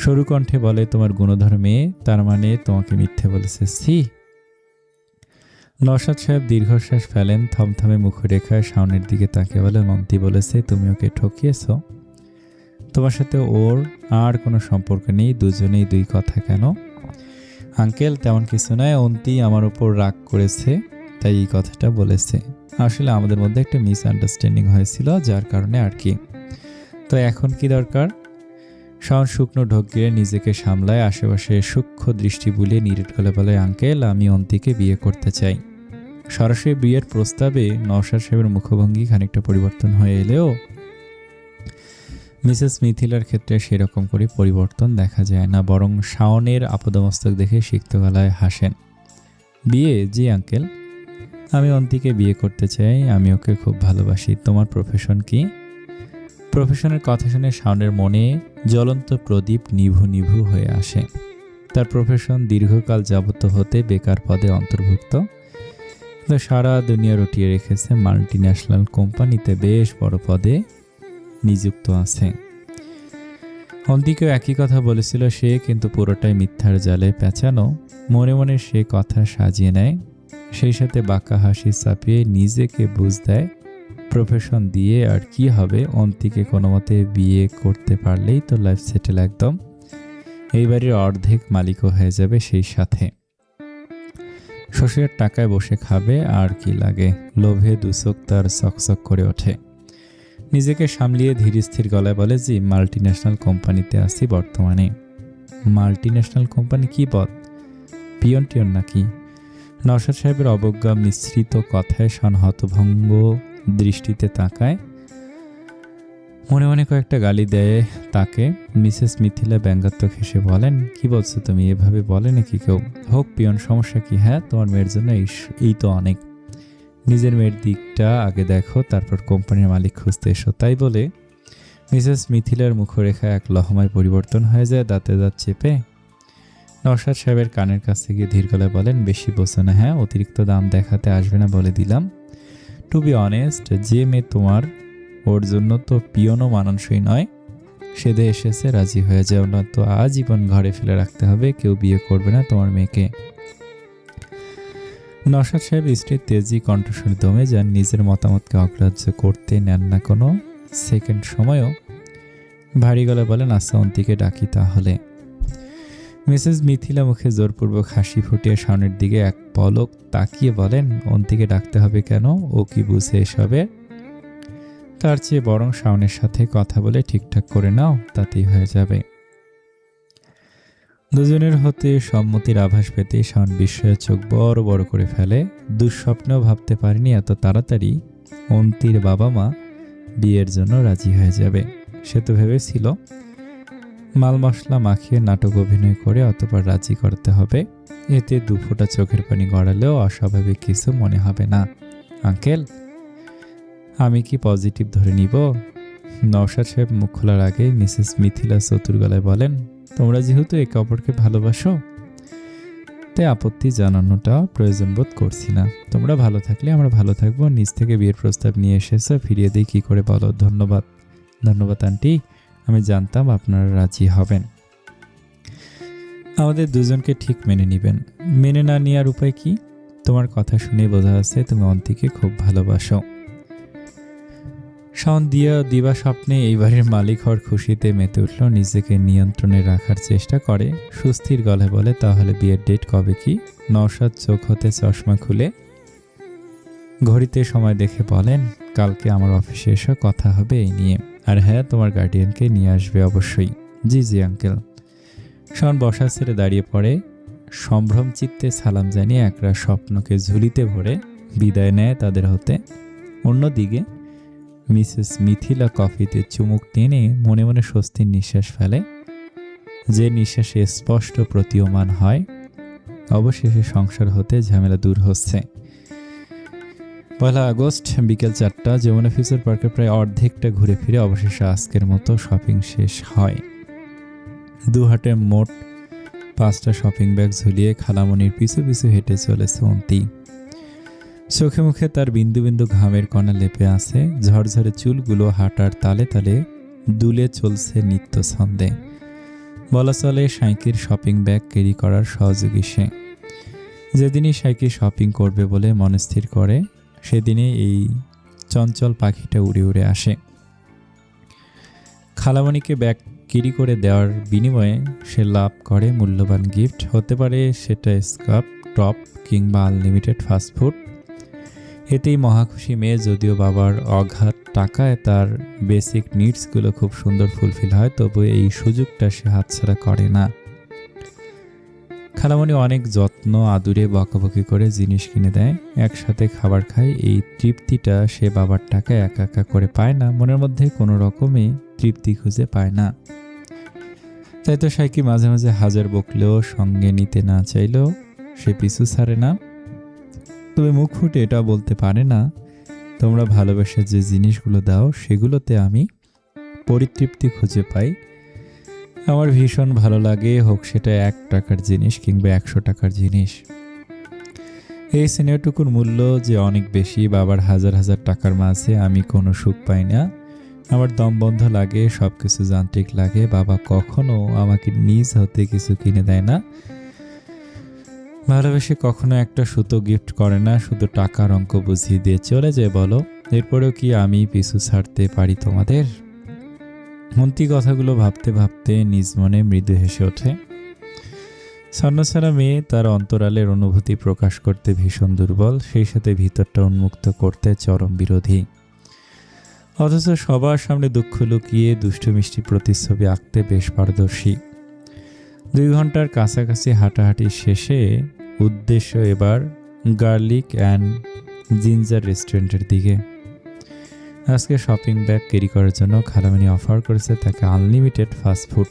সরু কণ্ঠে বলে, তোমার গুণধর মেয়ে, তার মানে তোমাকে মিথ্যে বলেছে? ছি! নওশাদ সাহেব দীর্ঘশ্বাস ফেলেন, থমথমে মুখরেখায় শাওনের দিকে তাকিয়ে বলে, অন্তি বলেছে তুমি ওকে ঠকিয়েছ? তোমার সাথে ওর আর কোনো সম্পর্ক নেই, দুজনেই দুই কথা। কেন? আঙ্কেল, তেমন কিছু নয়। অন্তি আমার উপর রাগ করেছে, তাই এই কথাটা বলেছে। আসলে আমাদের মধ্যে একটা মিসআন্ডারস্ট্যান্ডিং হয়েছিল, যার কারণে আর কি। তো এখন কি দরকার? শাওন শুকনো ঢোক গিয়ে নিজেকে সামলায়, আশেপাশে সূক্ষ্ম দৃষ্টি বুলিয়ে নিরেট গলায় বলে, আঙ্কেল, আমি অন্তিকে বিয়ে করতে চাই। সরাসরি বিয়ের প্রস্তাবে নওশাদ সাহেবের মুখভঙ্গি খানিকটা পরিবর্তন হয়ে এলেও মিসেস মিথিলার ক্ষেত্রে সেরকম করে পরিবর্তন দেখা যায় না, বরং শাওনের আপদমস্তক দেখে সিক্ত গলায় হাসেন। বিয়ে? জি আঙ্কেল, আমি অন্তিকে বিয়ে করতে চাই। আমি ওকে খুব ভালোবাসি। তোমার প্রফেশন কি? প্রফেশনের কথা শুনে শাওনের মনে জ্বলন্ত প্রদীপ নিভু নিভু হয়ে আসে। তার প্রফেশন দীর্ঘকাল যাবত হতে বেকার পদে অন্তর্ভুক্ত, কিন্তু সারা দুনিয়া রটিয়ে রেখেছে মাল্টি ন্যাশনাল কোম্পানিতে বেশ বড় পদে নিযুক্ত আছে। অন্তিকেও একই কথা বলেছিল সে, কিন্তু পুরোটাই মিথ্যার জালে পেঁচানো। মনে মনে সে কথা সাজিয়ে নেয়, সেই সাথে বাঁকা হাসি চাপিয়ে নিজেকে বুঝ দেয়, প্রফেশন দিয়ে আর কি হবে, অন্তিকে কোনো মতে বিয়ে করতে পারলেই তো লাইফ সেটেল একদম। এই বাড়ির অর্ধেক মালিকও হয়ে যাবে সেই সাথে। শ্বশুরের টাকায় বসে খাবে, আর কি লাগে। লোভে দুচোখ তার চকচক করে ওঠে। নিজেকে সামলিয়ে ধীর স্থির গলায় বলে, জি, মাল্টি ন্যাশনাল কোম্পানিতে আছি বর্তমানে। Multi national company? কি পদ? পিয়ন টিয়ন নাকি? নওশাদ সাহেবের অবজ্ঞা মিশ্রিত কথায় শাওন হতভঙ্গ দৃষ্টিতে তাকায়, মনে মনে কয়েকটা গালি দেয় তাকে। মিসেস মিথিলা ব্যঙ্গাত্মক হেসে বলেন, কি বলছো তুমি? এভাবে বলে নাকি কেউ? হোক পিয়ন, সমস্যা কি? হ্যাঁ, তোমার মেয়ের জন্য এই তো অনেক। নিজের মেয়ের দিকটা আগে দেখো, তারপর কোম্পানির মালিক খুঁজতে এসো। তাই বলে মিসেস মিথিলার মুখরেখা এক লহমায় পরিবর্তন হয়ে যায়, দাঁতে দাঁত চেপে নওশাদ সাহেবের কানের কাছে গিয়ে ধীর গলায় বলেন, বেশি বোঝো না। হ্যাঁ, অতিরিক্ত দাম দেখাতে আসবে না বলে দিলাম। টু বি অনেস্ট, যে মেয়ে তোমার, ওর জন্য তো পিয়নও মানানসই নয়। সেদে এসেছে, রাজি হয়ে যাও, না তো আজীবন ঘরে ফেলে রাখতে হবে। কেউ বিয়ে করবে না তোমার মেয়েকে। নওশাদ সাহেব স্ত্রীর তেজি কণ্ঠস্বর দমে যান, নিজের মতামতকে অগ্রাহ্য করতে নেন না কোনো সেকেন্ড সময়ও। ভারী গলায় বলেন, আচ্ছা, অন্তিকে ডাকি তাহলে। মিসেস মিথিলা মুখে জোরপূর্বক হাসি ফুটিয়ে শাওনের দিকে এক পলক তাকিয়ে বলেন, অন্তিকে ডাকতে হবে কেন? ও কি বুঝে এসবে? তার চেয়ে বরং শাওনের সাথে কথা বলে ঠিকঠাক করে নাও, তাতেই হয়ে যাবে। দুজনের হতে সম্মতির আভাস পেতে শাওন বিস্ময়ে চোখ বড় বড় করে ফেলে। দুঃস্বপ্নেও ভাবতে পারেনি এত তাড়াতাড়ি অন্তির বাবা মা বিয়ের জন্য রাজি হয়ে যাবে। সে তো ভেবেছিল মাল মশলা মাখিয়ে নাটক অভিনয় করে অতঃপর রাজি করতে হবে, এতে দুফোঁটা চোখের পানি গড়ালেও অস্বাভাবিক কিছু মনে হবে না। আঙ্কেল, আমি কি পজিটিভ ধরে নিব? নওশাদ সাহেব মুখ খোলার আগে মিসেস মিথিলা চতুর গলায় বলেন, তোমরা যেহেতু একে অপরকে ভালোবাসো, তাই আপত্তি জানানোটা প্রয়োজন বোধ করছি না। তোমরা ভালো থাকলে আমরা ভালো থাকবো। নিজ থেকে বিয়ের প্রস্তাব নিয়ে এসেছো, ফিরিয়ে দিই কি করে বলো? ধন্যবাদ। ধন্যবাদ আন্টি, আমি জানতাম আপনারা রাজি হবেন। আমাদের দুজনকে ঠিক মেনে নিবেন। মেনে না নেওয়ার উপায় কি? তোমার কথা শুনে বোঝা যাচ্ছে তুমি অন্তিকে খুব ভালোবাসো। শাওন দিবা স্বপ্নে এই বাড়ির মালিক হওয়ার খুশিতে মেতে উঠল, নিজেকে নিয়ন্ত্রণে রাখার চেষ্টা করে। সুস্থির গলায় বলে, তাহলে বিয়ের ডেট কবে কি? নওশাদ চোখ হতে চশমা খুলে ঘড়িতে সময় দেখে বলেন, কালকে আমার অফিসে এসে কথা হবে এই নিয়ে। আর হ্যাঁ, তোমার গার্ডিয়ানকে নিয়ে আসবে অবশ্যই। জি জি আঙ্কেল। শাওন বসা ছেড়ে দাঁড়িয়ে পড়ে, সম্ভ্রম চিত্তে সালাম জানিয়ে একরা স্বপ্নকে ঝুলিতে ভরে বিদায় নেয় তাদের হতে। অন্যদিকে মিসেস মিথিলা কফিতে চুমুক টেনে মনে মনে স্বস্তির নিঃশ্বাস ফেলে, যে নিঃশ্বাসে স্পষ্ট প্রতীয়মান হয় অবশেষে সংসার হতে ঝামেলা দূর হচ্ছে। 1 আগস্ট বিকেল 4টা। যমুনা ফিউচার পার্কে প্রায় অর্ধেকটা ঘুরে ফিরে অবশেষে আজকের মতো শপিং শেষ হয়। দু হাটে মোট 5টা শপিং ব্যাগ ঝুলিয়ে খালামণির পিছু পিছু হেঁটে চলেছে অন্তি। চোখে মুখে তার বিন্দু বিন্দু ঘামের কণা লেপে আছে, ঝরঝরে চুলগুলো হাঁটার তালে তালে দুলে চলছে নিত্য ছন্দে। বলা চলে সাইকির শপিং ব্যাগ ক্যারি করার সহযোগী সে। যেদিনই সাইকি শপিং করবে বলে মনস্থির করে, সেদিনে এই চঞ্চল পাখিটা উড়ে উড়ে আসে। খালামণিকে ব্যাগ ক্যারি করে দেওয়ার বিনিময়ে সে লাভ করে মূল্যবান গিফট। হতে পারে সেটা স্কার্ফ, টপ কিংবা আনলিমিটেড ফাস্টফুড। এতেই মহাখুশি মেয়ে। যদিও বাবার অগাধ টাকায় তার বেসিক নিডসগুলো খুব সুন্দর ফুলফিল হয়, তবু এই সুযোগটা সে হাতছাড়া করে না। খালামণি অনেক যত্ন আদুরে বকাবকি করে জিনিস কিনে দেয়, একসাথে খাবার খায়। এই তৃপ্তিটা সে বাবার টাকায় একা একা করে পায় না, মনের মধ্যে কোনো রকমে তৃপ্তি খুঁজে পায় না। তাই তো সাইকি মাঝে মাঝে হাজার বকলেও সঙ্গে নিতে না চাইলেও সে পিছু ছাড়ে না। তবে মুখ ফুটে এটা বলতে পারে না, তোমরা ভালোবেসে যে জিনিসগুলো দাও সেগুলোতে আমি পরিতৃপ্তি খুঁজে পাই। আমার ভীষণ ভালো লাগে, হোক সেটা 1 টাকার জিনিস কিংবা 100 টাকার জিনিস। এই স্নেহটুকুর মূল্য যে অনেক বেশি। বাবার হাজার হাজার টাকার মাঝে আমি কোনো সুখ পাই না। আমার দম বন্ধ লাগে, সব কিছু যান্ত্রিক লাগে। বাবা কখনো আমাকে নিজ হতে কিছু কিনে দেয় না, ভালোবেসে কখনো একটা সুতো গিফট করে না, শুধু টাকার অঙ্ক বুঝিয়ে দিয়ে চলে যায়। বলো, এরপরেও কি আমি পিছু ছাড়তে পারি তোমাদের? মন্ত্রী কথাগুলো ভাবতে ভাবতে নিজ মনে মৃদু হেসে ওঠে। ছন্নছাড়া মেয়ে, তার অন্তরালের অনুভূতি প্রকাশ করতে ভীষণ দুর্বল, সেই সাথে ভিতরটা উন্মুক্ত করতে চরম বিরোধী। অথচ সবার সামনে দুঃখ লুকিয়ে দুষ্টু মিষ্টি প্রতিচ্ছবি আঁকতে বেশ পারদর্শী। 2 ঘন্টার কাছাকাছি হাঁটাহাঁটি শেষে উদ্দেশ্য এবার গার্লিক অ্যান্ড জিঞ্জার রেস্টুরেন্টের দিকে। আজকে শপিং ব্যাগ ক্যারি করার জন্য খালামণি অফার করেছে তাকে আনলিমিটেড ফাস্টফুড।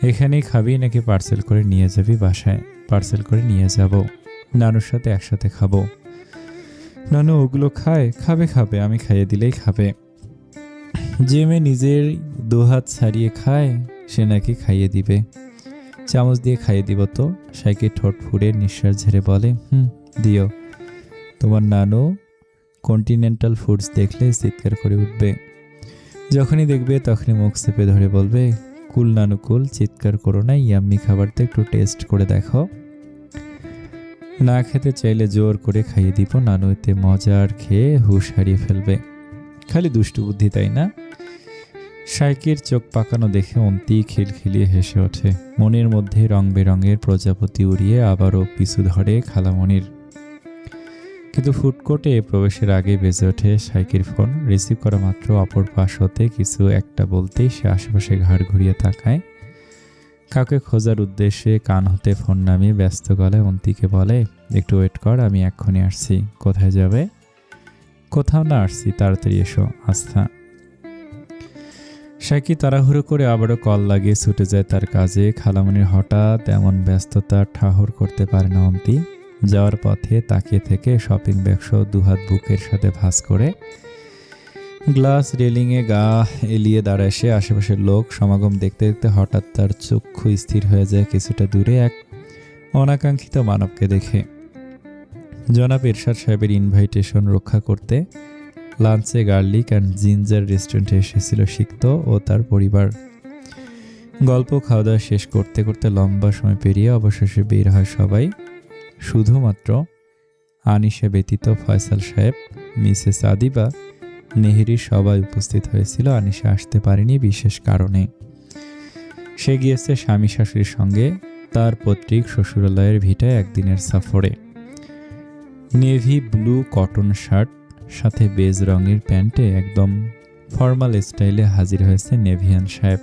এখানেই খাবি নাকি পার্সেল করে নিয়ে যাবি বাসায়? পার্সেল করে নিয়ে যাব, নানুর সাথে একসাথে খাবো। নানু ওগুলো খাবে, আমি খাইয়ে দিলেই খাবে। যে মেয়ে নিজের 2 হাত ছাড়িয়ে খায় সে নাকি খাইয়ে দিবে। চামচ দিয়ে খাইয়ে দিব তো? সাইকে ঠোঁট ফুঁড়ে নিঃশ্বাস ঝেড়ে বলে, দিও। তোমার নানু কন্টিনেন্টাল ফুডস দেখলে চিৎকার করে উঠবে। যখনই দেখবে তখনই মুখ চেপে ধরে বলবে, কুল নানু কুল, চিৎকার করো না, ইয়াম্মি খাবারটা একটু টেস্ট করে দেখো। না খেতে চাইলে জোর করে খাইয়ে দিব, নানু এতে মজার খেয়ে হুঁশ হারিয়ে ফেলবে। খালি দুষ্টু বুদ্ধি, তাই না? সাইকির চোখ পাকানো দেখে অন্তি খিলখিলিয়ে হেসে ওঠে। মনের মধ্যে রং বেরঙের প্রজাপতি উড়িয়ে আবারও পিছু ধরে খালামণির। কিন্তু ফুডকোর্টে প্রবেশের আগে বেজে ওঠে সাইকির ফোন। রিসিভ করা মাত্র অপর পাশ হতে কিছু একটা বলতেই সে আশেপাশে ঘাড় ঘুরিয়ে তাকায়। কাউকে খোঁজার উদ্দেশ্যে কান হতে ফোন নামিয়ে ব্যস্ত গলায় অন্তিকে বলে, একটু ওয়েট কর, আমি এক্ষুনি আসছি। কোথায় যাবে? কোথাও না, আসছি, তাড়াতাড়ি এসো। আস্থা। সাইকি তাড়াহুড়ো করে আবারও কল লাগিয়ে ছুটে যায় তার কাজে। খালামণির হঠাৎ এমন ব্যস্ততা ঠাহর করতে পারে না অন্তি। যাওয়ার পথে তাকিয়ে থেকে শপিং ব্যাগ সহ 2 হাত বুকের সাথে ভাঁজ করে গ্লাস রেলিংয়ে গা এলিয়ে দাঁড়ায় সে। আশেপাশের লোক সমাগম দেখতে দেখতে হঠাৎ তার চক্ষু স্থির হয়ে যায় কিছুটা দূরে এক অনাকাঙ্ক্ষিত মানবকে দেখে। জনাব এরশাদ সাহেবের ইনভাইটেশন রক্ষা করতে লাঞ্চে গার্লিক অ্যান্ড জিঞ্জার রেস্টুরেন্টে এসেছিল সিক্ত ও তার পরিবার। গল্প খাওয়া দাওয়া শেষ করতে করতে লম্বা সময় পেরিয়ে অবশেষে বের হয় সবাই। শুধুমাত্র আনিশা ব্যতীত ফয়সাল সাহেব, মিসেস আদিবা, নেহেরি সবাই উপস্থিত হয়েছিল। আনিশা আসতে পারেনি বিশেষ কারণে। সে গিয়েছে স্বামী শাশুড়ির সঙ্গে তার পৈতৃক শ্বশুরালয়ের ভিটায় একদিনের সফরে। নেভি ব্লু কটন শার্ট সাথে বেজ রঙের প্যান্টে একদম ফর্মাল স্টাইলে হাজির হয়েছে নেভিয়ান সাহেব।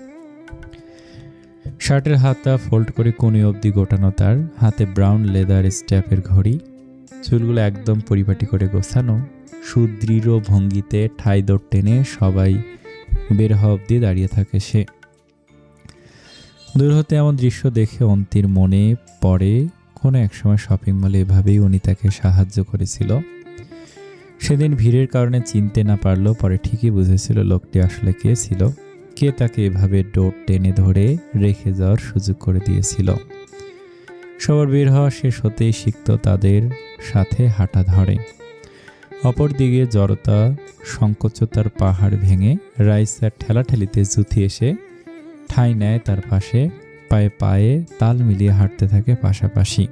শার্টের হাতটা ফোল্ড করে কোণে অবধি গোটানো, তার হাতে ব্রাউন লেদার স্ট্যাপের ঘড়ি, চুলগুলো একদম পরিপাটি করে গোছানো, সুদৃঢ় ভঙ্গিতে ঠাই দৌড় টেনে সবাই বের হওয়া অবধি দাঁড়িয়ে থাকে সে। দূর হতে এমন দৃশ্য দেখে অন্তির মনে পড়ে কোনো একসময় শপিং মলে এভাবেই উনি তাকে সাহায্য করেছিল। সেদিন ভিড়ের কারণে চিনতে না পারলেও পরে ঠিকই বুঝেছিল লোকটি আসলে কে ছিল, কে তাকে এভাবে ডোর টেনে ধরে রেখে যাওয়ার সুযোগ করে দিয়েছিল। সবার বের হওয়া শেষ হতেই সিক্ত তাদের সাথে হাঁটা ধরে। অপরদিকে জড়তা সংকোচতার পাহাড় ভেঙে রাইসার ঠেলাঠেলিতে জুথি এসে ঠাঁই নেয় তার পাশে, পায়ে পায়ে তাল মিলিয়ে হাঁটতে থাকে পাশাপাশি।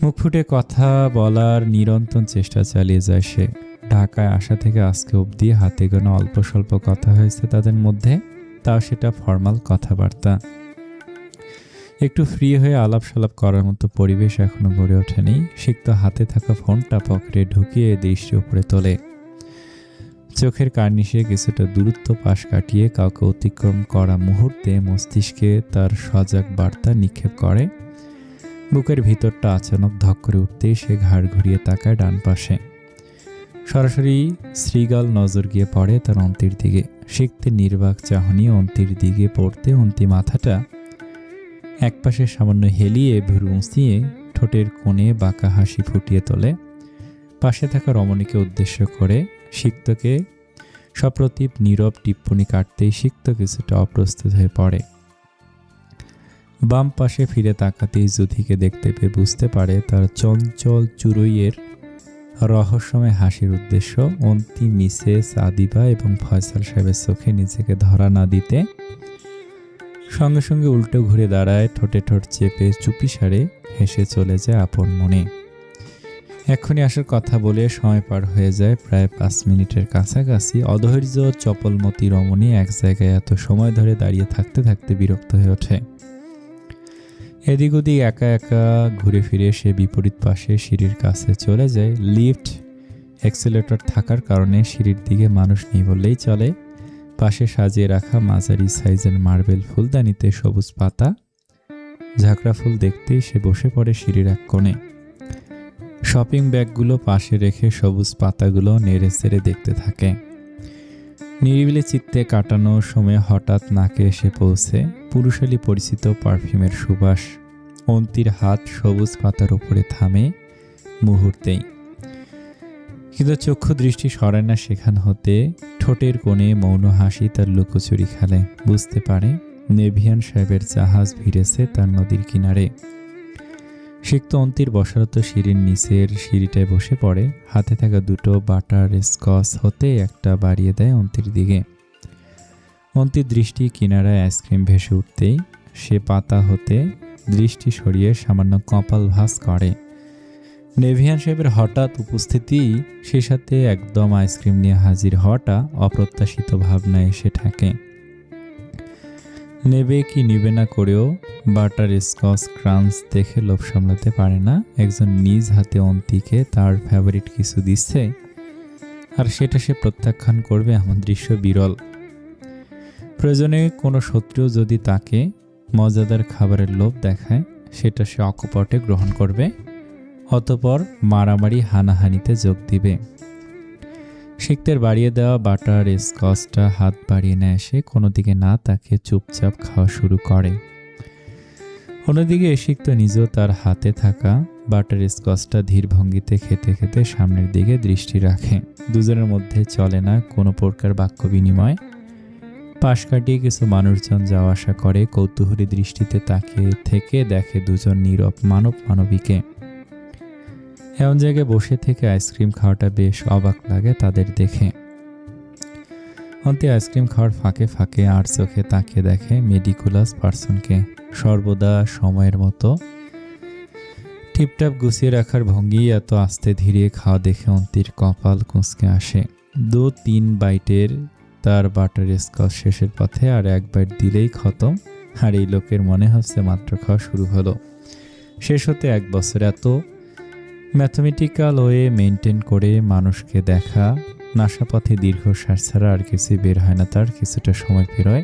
মুখ ফুটে কথা বলার নিরন্তর চেষ্টা চালিয়ে যায় সে। ঢাকায় আসা থেকে আজকে অবধি হাতে গোনা অল্প স্বল্প কথা হয়েছে তাদের মধ্যে, তাও সেটা ফর্মাল কথাবার্তা। একটু ফ্রি হয়ে আলাপ সালাপ করার মতো পরিবেশ এখনো গড়ে ওঠেনি। সিক্ত হাতে থাকা ফোনটা পকেটে ঢুকিয়ে দৃষ্টি উপরে তোলে। চোখের কার্নিশে কিছুটা দূরত্ব পাশ কাটিয়ে কাউকে অতিক্রম করা মুহূর্তে মস্তিষ্কে তার সজাগ বার্তা নিক্ষেপ করে। বুকের ভিতরটা আচানক ধক করে উঠতেই সে ঘাড় ঘুরিয়ে তাকায় ডান পাশে। সরাসরি শ্রীগাল নজর গিয়ে পড়ে তার অন্তির দিকে। সিক্তের নির্বাক চাহনি অন্তির দিকে পড়তে অন্তি মাথাটা একপাশে সামান্য হেলিয়ে ভুরু উঁচিয়ে ঠোঁটের কোণে বাঁকা হাসি ফুটিয়ে তোলে। পাশে থাকা রমণীকে উদ্দেশ্য করে সিক্তকে সপ্রতিভ নীরব টিপ্পনি কাটতেই সিক্ত কিছুটা অপ্রস্তুত হয়ে পড়ে। বাম পাশে ফিরে তাকাতেই যুথিকে দেখতে পেয়ে বুঝতে পারে তার চঞ্চল চুরইয়ের রহস্যময় হাসির উদ্দেশ্য অন্তি মিসেস আদিবা এবং ফয়সাল সাহেবের চোখে নিজেকে ধরা না দিতে সঙ্গে সঙ্গে উল্টো ঘুরে দাঁড়ায়, ঠোঁটে ঠোঁট চেপে চুপিসারে হেসে চলে যায় আপন মনে। এক্ষুনি আসার কথা বলে সময় পার হয়ে যায় প্রায় 5 মিনিটের কাছাকাছি। অধৈর্য চপলমতি রমণী এক জায়গায় এত সময় ধরে দাঁড়িয়ে থাকতে থাকতে বিরক্ত হয়ে ওঠে। এদিক ওদিক একা একা ঘুরে ফিরে সে বিপরীত পাশে সিঁড়ির কাছে চলে যায়। লিফট অ্যাক্সিলারেটর থাকার কারণে সিঁড়ির দিকে মানুষ নেই বললেই চলে। পাশে সাজিয়ে রাখা মাঝারি সাইজের মার্বেল ফুলদানিতে সবুজ পাতা ঝাঁকড়া ফুল দেখতেই সে বসে পড়ে সিঁড়ির এক কোণে। শপিং ব্যাগগুলো পাশে রেখে সবুজ পাতাগুলো নেড়ে চেড়ে দেখতে থাকে। নিরিবিলি চিত্তে কাটানোর সময় হঠাৎ নাকে এসে পৌঁছে পুরুষালী পরিচিত পারফিউমের সুবাস। অন্তির হাত সবুজ পাতার উপরে থামে মুহূর্তেই, কিন্তু চক্ষু দৃষ্টি সরায় না সেখান হতে। ঠোঁটের কোণে মৌন হাসি তার লুকোচুরি খেলে। বুঝতে পারে নেভিয়ান সাহেবের জাহাজ ভিড়েছে তার নদীর কিনারে। সিক্ত অন্তির বসারত সিঁড়ির নিচের সিঁড়িটায় বসে পড়ে। হাতে থাকা দুটো বাটার স্কচ হতে একটা বাড়িয়ে দেয় অন্তির দিকে। অন্তির দৃষ্টি কিনারায় আইসক্রিম ভেসে উঠতেই সে পাতা হতে দৃষ্টি সরিয়ে সামান্য কপাল ভাঁজ করে। নেভিয়ান সাহেবের হঠাৎ উপস্থিতি, সে সাথে একদম আইসক্রিম নিয়ে হাজির হওয়াটা অপ্রত্যাশিত ভাবনায় এসে ঠেকে। নেবে কি নিবে না করেও বাটার স্কচ ক্রাঞ্চ দেখে লোভ সামলাতে পারে না। একজন নিজ হাতে অন্তিকে তার ফেভারিট কিছু দিচ্ছে আর সেটা সে প্রত্যাখ্যান করবে, এমন দৃশ্য বিরল। প্রয়োজনে কোনো শত্রু যদি তাকে মজাদার খাবারের লোভ দেখায় সেটা সে অকপটে গ্রহণ করবে, অতঃপর মারামারি হানাহানিতে যোগ দিবে। সিক্তের বাড়িয়ে দেওয়া বাটার স্কচটা হাত বাড়িয়ে নেয় সে, কোনো দিকে না তাকে চুপচাপ খাওয়া শুরু করে। অন্যদিকে সিক্ত নিজেও তার হাতে থাকা বাটার স্কচটা ধীর ভঙ্গিতে খেতে খেতে সামনের দিকে দৃষ্টি রাখে। দুজনের মধ্যে চলে না কোনো প্রকার বাক্য বিনিময়। পাশ কাটিয়ে কিছু মানুষজন যাওয়া আসা করে। কৌতূহলী দৃষ্টিতে তাকিয়ে থেকে দেখে দুজন নীরব মানবীকে। এমন জায়গায় বসে থেকে আইসক্রিম খাওয়াটা বেশ অবাক লাগে তাদের দেখে। অন্তি আইসক্রিম খাওয়ার ফাঁকে ফাঁকে আর চোখে তাকিয়ে দেখে মেডিকুলাস পার্সনকে। সর্বদা সময়ের মতো টিপটাপ গুছিয়ে রাখার ভঙ্গি, এত আস্তে ধীরে খাওয়া দেখে অন্তির কপাল কুঁচকে আসে। 2-3 বাইটের তার বাটার স্কচ শেষের পথে, আর 1 বাইট দিলেই খতম। আর এই লোকের মনে হচ্ছে মাত্র খাওয়া শুরু হলো, শেষ হতে 1 বছর। এত ম্যাথমেটিক্যাল ওয়ে মেনটেন করে মানুষকে দেখা, নাশাপথে দীর্ঘশ্বাস ছাড়া আর কিছু বের হয় না তার। কিছুটা সময় পেরোয়।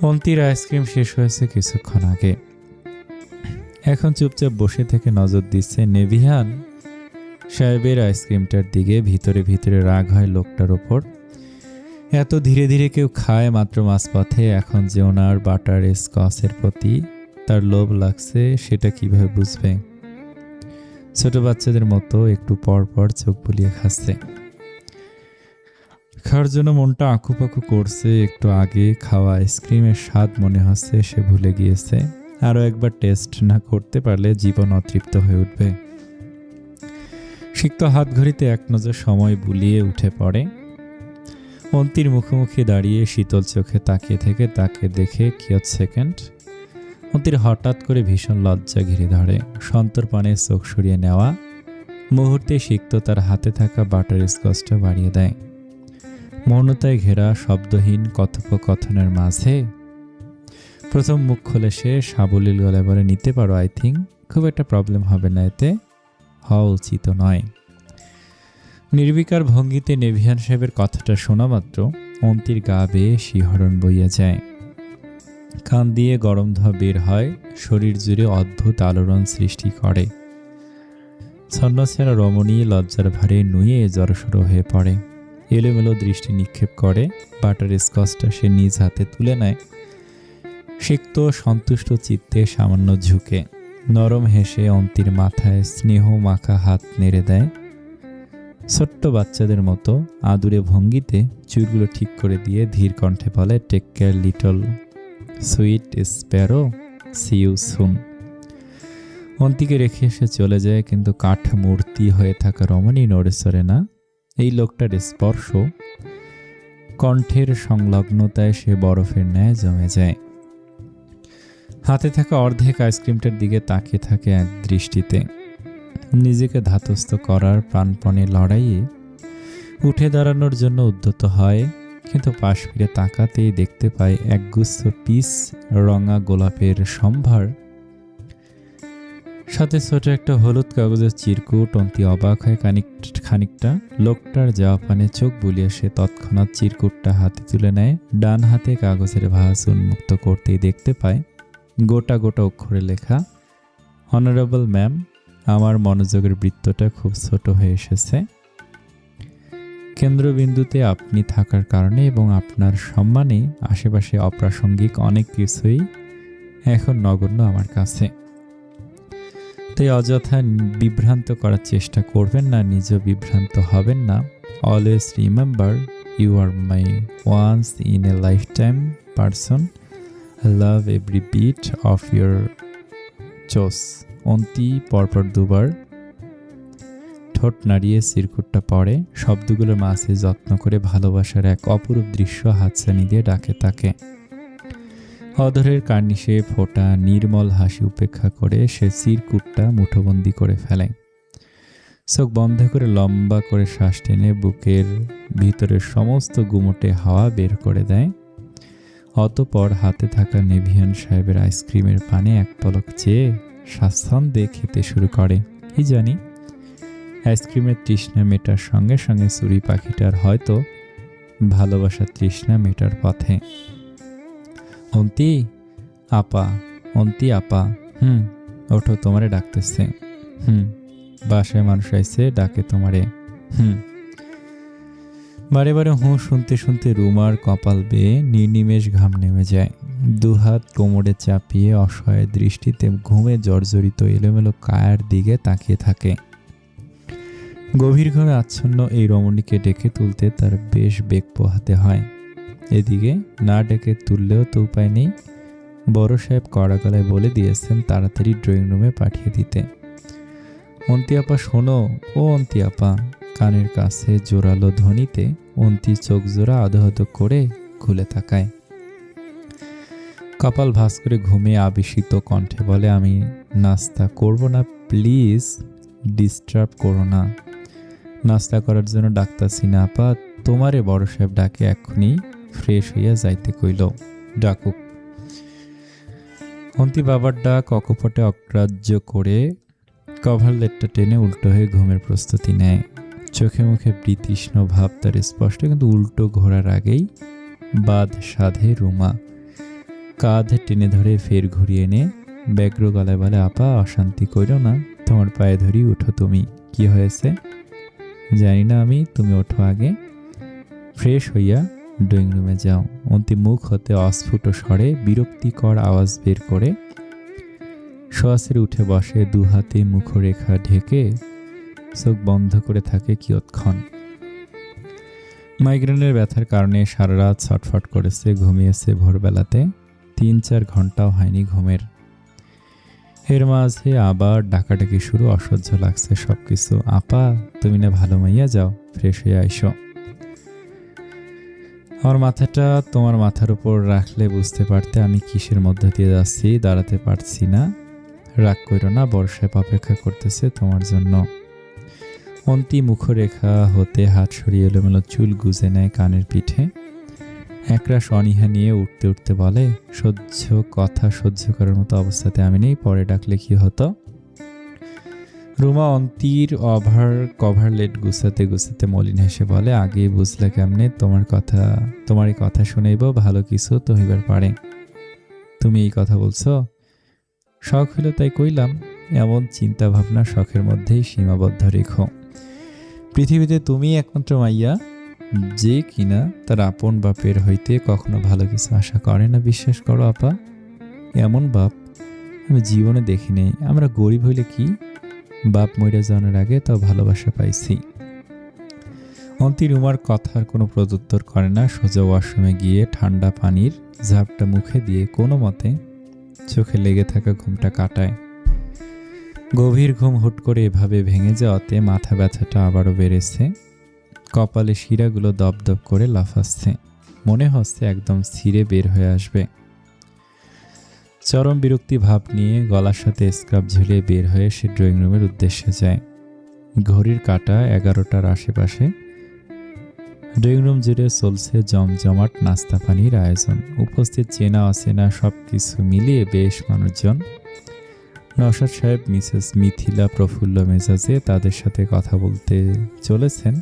অন্তির আইসক্রিম শেষ হয়েছে কিছুক্ষণ আগে। এখন চুপচাপ বসে থেকে নজর দিচ্ছে নেভিয়ান সাহেবের আইসক্রিমটার দিকে। ভিতরে ভিতরে রাগ হয় লোকটার ওপর। এত ধীরে ধীরে কেউ খায় মাত্র মাঝপথে। এখন যে ওনার বাটার স্কচের প্রতি তার লোভ লাগছে, সেটা কিভাবে বুঝবে? ছোট বাচ্চাদের মতো একটু পর পর চোখ বুলিয়ে খাচ্ছে। খাওয়ার জন্য মনটা আঁকুপাকু করছে। একটু আগে খাওয়া আইসক্রিমের স্বাদ মনে হচ্ছে সে ভুলে গিয়েছে। আরও একবার টেস্ট না করতে পারলে জীবন অতৃপ্ত হয়ে উঠবে। সিক্ত হাত ঘড়িতে এক নজর সময় বুলিয়ে উঠে পড়ে। অন্তির মুখোমুখি দাঁড়িয়ে শীতল চোখে তাকিয়ে থেকে তাকে দেখে কিয়ৎ সেকেন্ড অন্তির হঠাৎ করে ভীষণ লজ্জা ঘিরে ধরে। সন্তর্পণে চোখ সরিয়ে নেওয়া মুহূর্তে সিক্ত তার হাতে থাকা বাটার স্কচটা বাড়িয়ে দেয়। মৌনতায় ঘেরা শব্দহীন কথোপকথনের মাঝে প্রথম মুখ খুলে সে সাবলীল গলায় বলে, নিতে পারো, আই থিঙ্ক খুব একটা প্রবলেম হবে না, এতে হওয়া উচিত নয়। নির্বিকার ভঙ্গিতে নেভিয়ান সাহেবের কথাটা শোনা মাত্র অন্তির গা বেয়ে শিহরণ বইয়া যায়। কান দিয়ে গরম ধোঁয়া বের হয়, শরীর জুড়ে অদ্ভুত আলোড়ন সৃষ্টি করে। ছন্নছাড়া রমণী লজ্জার ভারে নুয়ে জড়সড় হয়ে পড়ে। এলোমেলো দৃষ্টি নিক্ষেপ করে। বাটার স্কচটা সে নিজ হাতে তুলে নেয়। সিক্ত সন্তুষ্ট চিত্তে সামান্য ঝুঁকে নরম হেসে অন্তির মাথায় স্নেহ মাখা হাত নেড়ে দেয়। ছোট্ট বাচ্চাদের মতো আদুরে ভঙ্গিতে চুলগুলো ঠিক করে দিয়ে ধীর কণ্ঠে বলে, take care little sweet sparrow, see you soon. অন্তিকে রেখে সে চলে যায়, কিন্তু কাঠ মূর্তি হয়ে থাকা রমণী নড়ে চড়ে না। এই লোকটার স্পর্শ, কণ্ঠের সংলগ্নতায় সে বরফের ন্যায় জমে যায়। হাতে থাকা অর্ধেক আইসক্রিমটার দিকে তাকিয়ে থাকে এক দৃষ্টিতে। নিজেকে ধাতস্থ করার প্রাণপণে লড়াইয়ে উঠে দাঁড়ানোর জন্য উদ্যত হয়, কিন্তু পাশ ফিরে তাকাতেই দেখতে পায় একগুচ্ছ পিস রঙা গোলাপের সম্ভার, সাথে ছোট একটা হলুদ কাগজের চিরকুট। অন্তি অবাক হয় খানিকটা। লোকটার যাওয়া পানে চোখ বুলিয়ে সে তৎক্ষণাৎ চিরকুটটা হাতে তুলে নেয়। ডান হাতে কাগজের ভাঁজ উন্মুক্ত করতেই দেখতে পায় গোটা গোটা অক্ষরে লেখা, অনারেবল ম্যাম, আমার মনোযোগের বৃত্তটা খুব ছোট হয়ে এসেছে। কেন্দ্রবিন্দুতে আপনি থাকার কারণে এবং আপনার সম্মানে আশেপাশে অপ্রাসঙ্গিক অনেক কিছুই এখন নগণ্য আমার কাছে। তাই অযথা বিভ্রান্ত করার চেষ্টা করবেন না, নিজেও বিভ্রান্ত হবেন না। Always remember, you are my once in a lifetime person. I love every beat of your চোস। অন্তি পরপর 2 বার ঠোঁট নাড়িয়ে চিরকুটটা পড়ে। শব্দগুলোর মাঝে যত্ন করে ভালোবাসার এক অপরূপ দৃশ্য হাতছানি দিয়ে ডাকে তাকে। অধরের কার্নিশে ফোটা নির্মল হাসি উপেক্ষা করে সে চিরকুটটা মুঠোবন্দি করে ফেলে। চোখ বন্ধ করে লম্বা করে শ্বাস টেনে বুকের ভিতরের সমস্ত গুমোটে হাওয়া বের করে দেয়। অতঃপর হাতে থাকা নেভিয়ান সাহেবের আইসক্রিমের পানে এক পলক চেয়ে স্বাচ্ছন্দ্যে খেতে শুরু করে। কি জানি, আইসক্রিমের তৃষ্ণা মেটার সঙ্গে সঙ্গে চুরি পাখিটার হয়তো ভালোবাসার তৃষ্ণা মেটার পথে। অন্তি আপা, অন্তি আপা, ওঠো, তোমারে ডাকতেছে। বাসায় মানুষ আইছে, ডাকে তোমারে। বারে বারে শুনতে শুনতে রুমার কপাল বেয়ে নির্নিমেষ ঘাম নেমে যায়। 2 হাত কোমরে চাপিয়ে অসহায় দৃষ্টিতে ঘুমে জর্জরিত এলোমেলো কায়ার দিকে তাকিয়ে থাকে। গভীর ঘরে আচ্ছন্ন এই রমণীকে ডেকে তুলতে তার বেশ বেগ পোহাতে হয়। এদিকে না ডেকে তুললেও তো উপায় নেই। বড় সাহেব কড়া গলায় বলে দিয়েছেন তাড়াতাড়ি ড্রয়িং রুমে পাঠিয়ে দিতে। অন্তি আপা শোনো, ও অন্তি আপা, কানের কাছে জোরালো ধ্বনিতে অন্তি চোখ জোড়া আদো করে খুলে তাকায়। কপাল ভাঁজ করে ঘুমে আবেশিত কণ্ঠে বলে, আমি নাস্তা করব না, প্লিজ ডিস্টার্ব করো না। নাস্তা করার জন্য ডাকতাছি না আপা, তোমারে বড় সাহেব ডাকে, এক্ষুনি ফ্রেশ হইয়া যাইতে কইল, ডাকুক। অন্তি বাবার ডাক অকপটে অগ্রাহ্য করে কভারলেটটা টেনে উল্টো হয়ে ঘুমের প্রস্তুতি নেয়। চোখে মুখে বিতৃষ্ণ ভাব তার স্পষ্ট, কিন্তু উল্টো ঘোরার আগেই বাদ সাধে রুমা। কাঁধে টেনে ধরে ফের ঘুরিয়ে এনে ব্যগ্র গলায় বলে, আপা অশান্তি কইরো না, তোমার পায়ে ধরি, উঠো। তুমি কি হয়েছে জানি না আমি, তুমি ওঠো আগে, ফ্রেশ হইয়া ড্রয়িং রুমে যাও। অন্তি মুখ হতে অস্ফুট স্বরে বিরক্তিকর আওয়াজ বের করে সরাসরি উঠে বসে, দু হাতে মুখরেখা ঢেকে চোখ বন্ধ করে থাকে কিয়ৎক্ষণ। মাইগ্রেনের ব্যথার কারণে সারা রাত ছটফট করেছে, ঘুমিয়েছে ভোরবেলাতে, 3-4 ঘন্টাও হয়নি ঘুমের। এর মাঝে আবার ডাকাডাকি শুরু, অসহ্য লাগছে সবকিছু। আপা তুমি না ভালো মাইয়া, যাও ফ্রেশ হয়ে আইসো। আমার মাথাটা তোমার মাথার উপর রাখলে বুঝতে পারতে আমি কিসের মধ্যে দিয়ে যাচ্ছি, দাঁড়াতে পারছি না। রাগ করো না, বর্ষায় অপেক্ষা করতেছে তোমার জন্য। অন্তি মুখরেখা হতে হাত সরিয়ে এলোমেলো চুল গুজে নেয় কানের পিঠে, একরাশ অনীহা নিয়ে উঠতে উঠতে বলে, কথা সহ্য করার মতো অবস্থাতে আমি নেই, পরে ডাকলে কি হতো। রুমা অন্তির কভারলেট গুছাতে গুছাতে মলিন হেসে বলে, আগে বুঝলে কেমনে, তোমারই কথা শুনেইব, ভালো কিছু তো হইবার পারে। তুমি এই কথা বলছো, শখ হইল তাই কইলাম। এমন চিন্তা ভাবনা শখের মধ্যেই সীমাবদ্ধ রেখো। পৃথিবীতে তুমি একমাত্র মাইয়া যে কিনা তার আপন বাপের হইতে কখনো ভালো কিছু আশা করে না, বিশ্বাস করো আপা। এমন বাপ আমি জীবনে দেখি নেই। আমরা গরিব হইলে কি, বাপ মইরা যাওয়ার আগে তাও ভালোবাসা পাইছি। অন্তি রুমার কথার কোনো প্রত্যুত্তর করে না, সোজা ওয়াশরুমে গিয়ে ঠান্ডা পানির ঝাপটা মুখে দিয়ে কোনো মতে চোখে লেগে থাকা ঘুমটা কাটায়। গভীর ঘুম হুট করে এভাবে ভেঙে যাওয়াতে মাথা ব্যথাটা আবারও বেড়েছে, কপালে শিরাগুলো দপদপ করে লাফাচ্ছে, মনে হচ্ছে একদম ছিঁড়ে বের হয়ে আসবে। চরম বিরক্তি ভাব নিয়ে গলার সাথে স্ক্রাব ঝুলিয়ে বের হয়ে সে ড্রয়িং রুমের উদ্দেশ্যে যায়। ঘড়ির কাঁটা 11টার আশেপাশে। ড্রয়িং রুম জুড়ে চলছে জমজমাট নাস্তা পানির আয়োজন। উপস্থিত চেনা অচেনা সব কিছু মিলিয়ে বেশ মানুষজন। নওশাদ সাহেব মিসেস মিথিলা প্রফুল্ল মেজাজে তাদের সাথে কথা বলতে চলেছেন,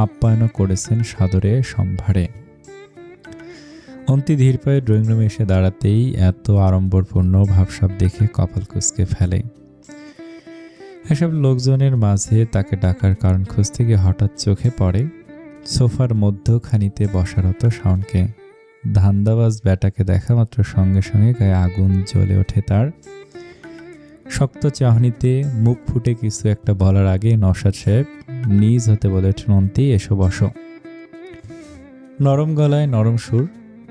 আপ্যায়নও করেছেন সাদরে সম্ভারে। অন্তি ধীর পায়ে ড্রয়িং রুমে এসে দাঁড়াতেই এত আড়ম্বরপূর্ণ ভাবসাব দেখে কপাল কুঁচকে ফেলে। এসব লোকজনের মাঝে তাকে ডাকার কারণ খুঁজতে গিয়ে হঠাৎ চোখে পড়ে সোফার মধ্যখানিতে বসারত শাওনকে। ধান্দাবাজ ব্যাটাকে দেখা মাত্র সঙ্গে সঙ্গে গায়ে আগুন জ্বলে ওঠে তার। শক্ত চাহনিতে মুখ ফুটে কিছু একটা বলার আগে নওশাদ সাহেব নিজ হতে বলে ওঠেন, অন্তি এসো বসো। নরম গলায় নরম সুর,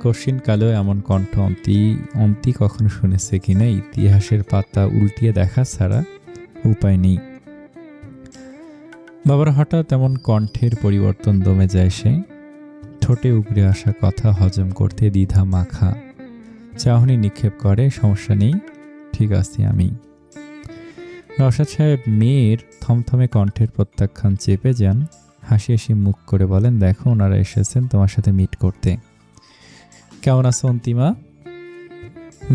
কশিন কালেও এমন কণ্ঠ অন্তি কখনো শুনেছে কিনা ইতিহাসের পাতা উল্টিয়ে দেখা ছাড়া উপায় নেই। বাবার হঠাৎ এমন কণ্ঠের পরিবর্তন দমে যায় সে। ঠোঁটে উগড়ে আসা কথা হজম করতে দ্বিধা মাখা চাহনি নিক্ষেপ করে, সমস্যা নেই, ঠিক আছি আমি। নওশাদ সাহেব মেয়ের থমথমে কণ্ঠের প্রত্যাখ্যান চেপে যান, হাসি হাসি মুখ করে বলেন, দেখো ওনারা এসেছেন তোমার সাথে মিট করতে। কেমন আছো অন্তিমা?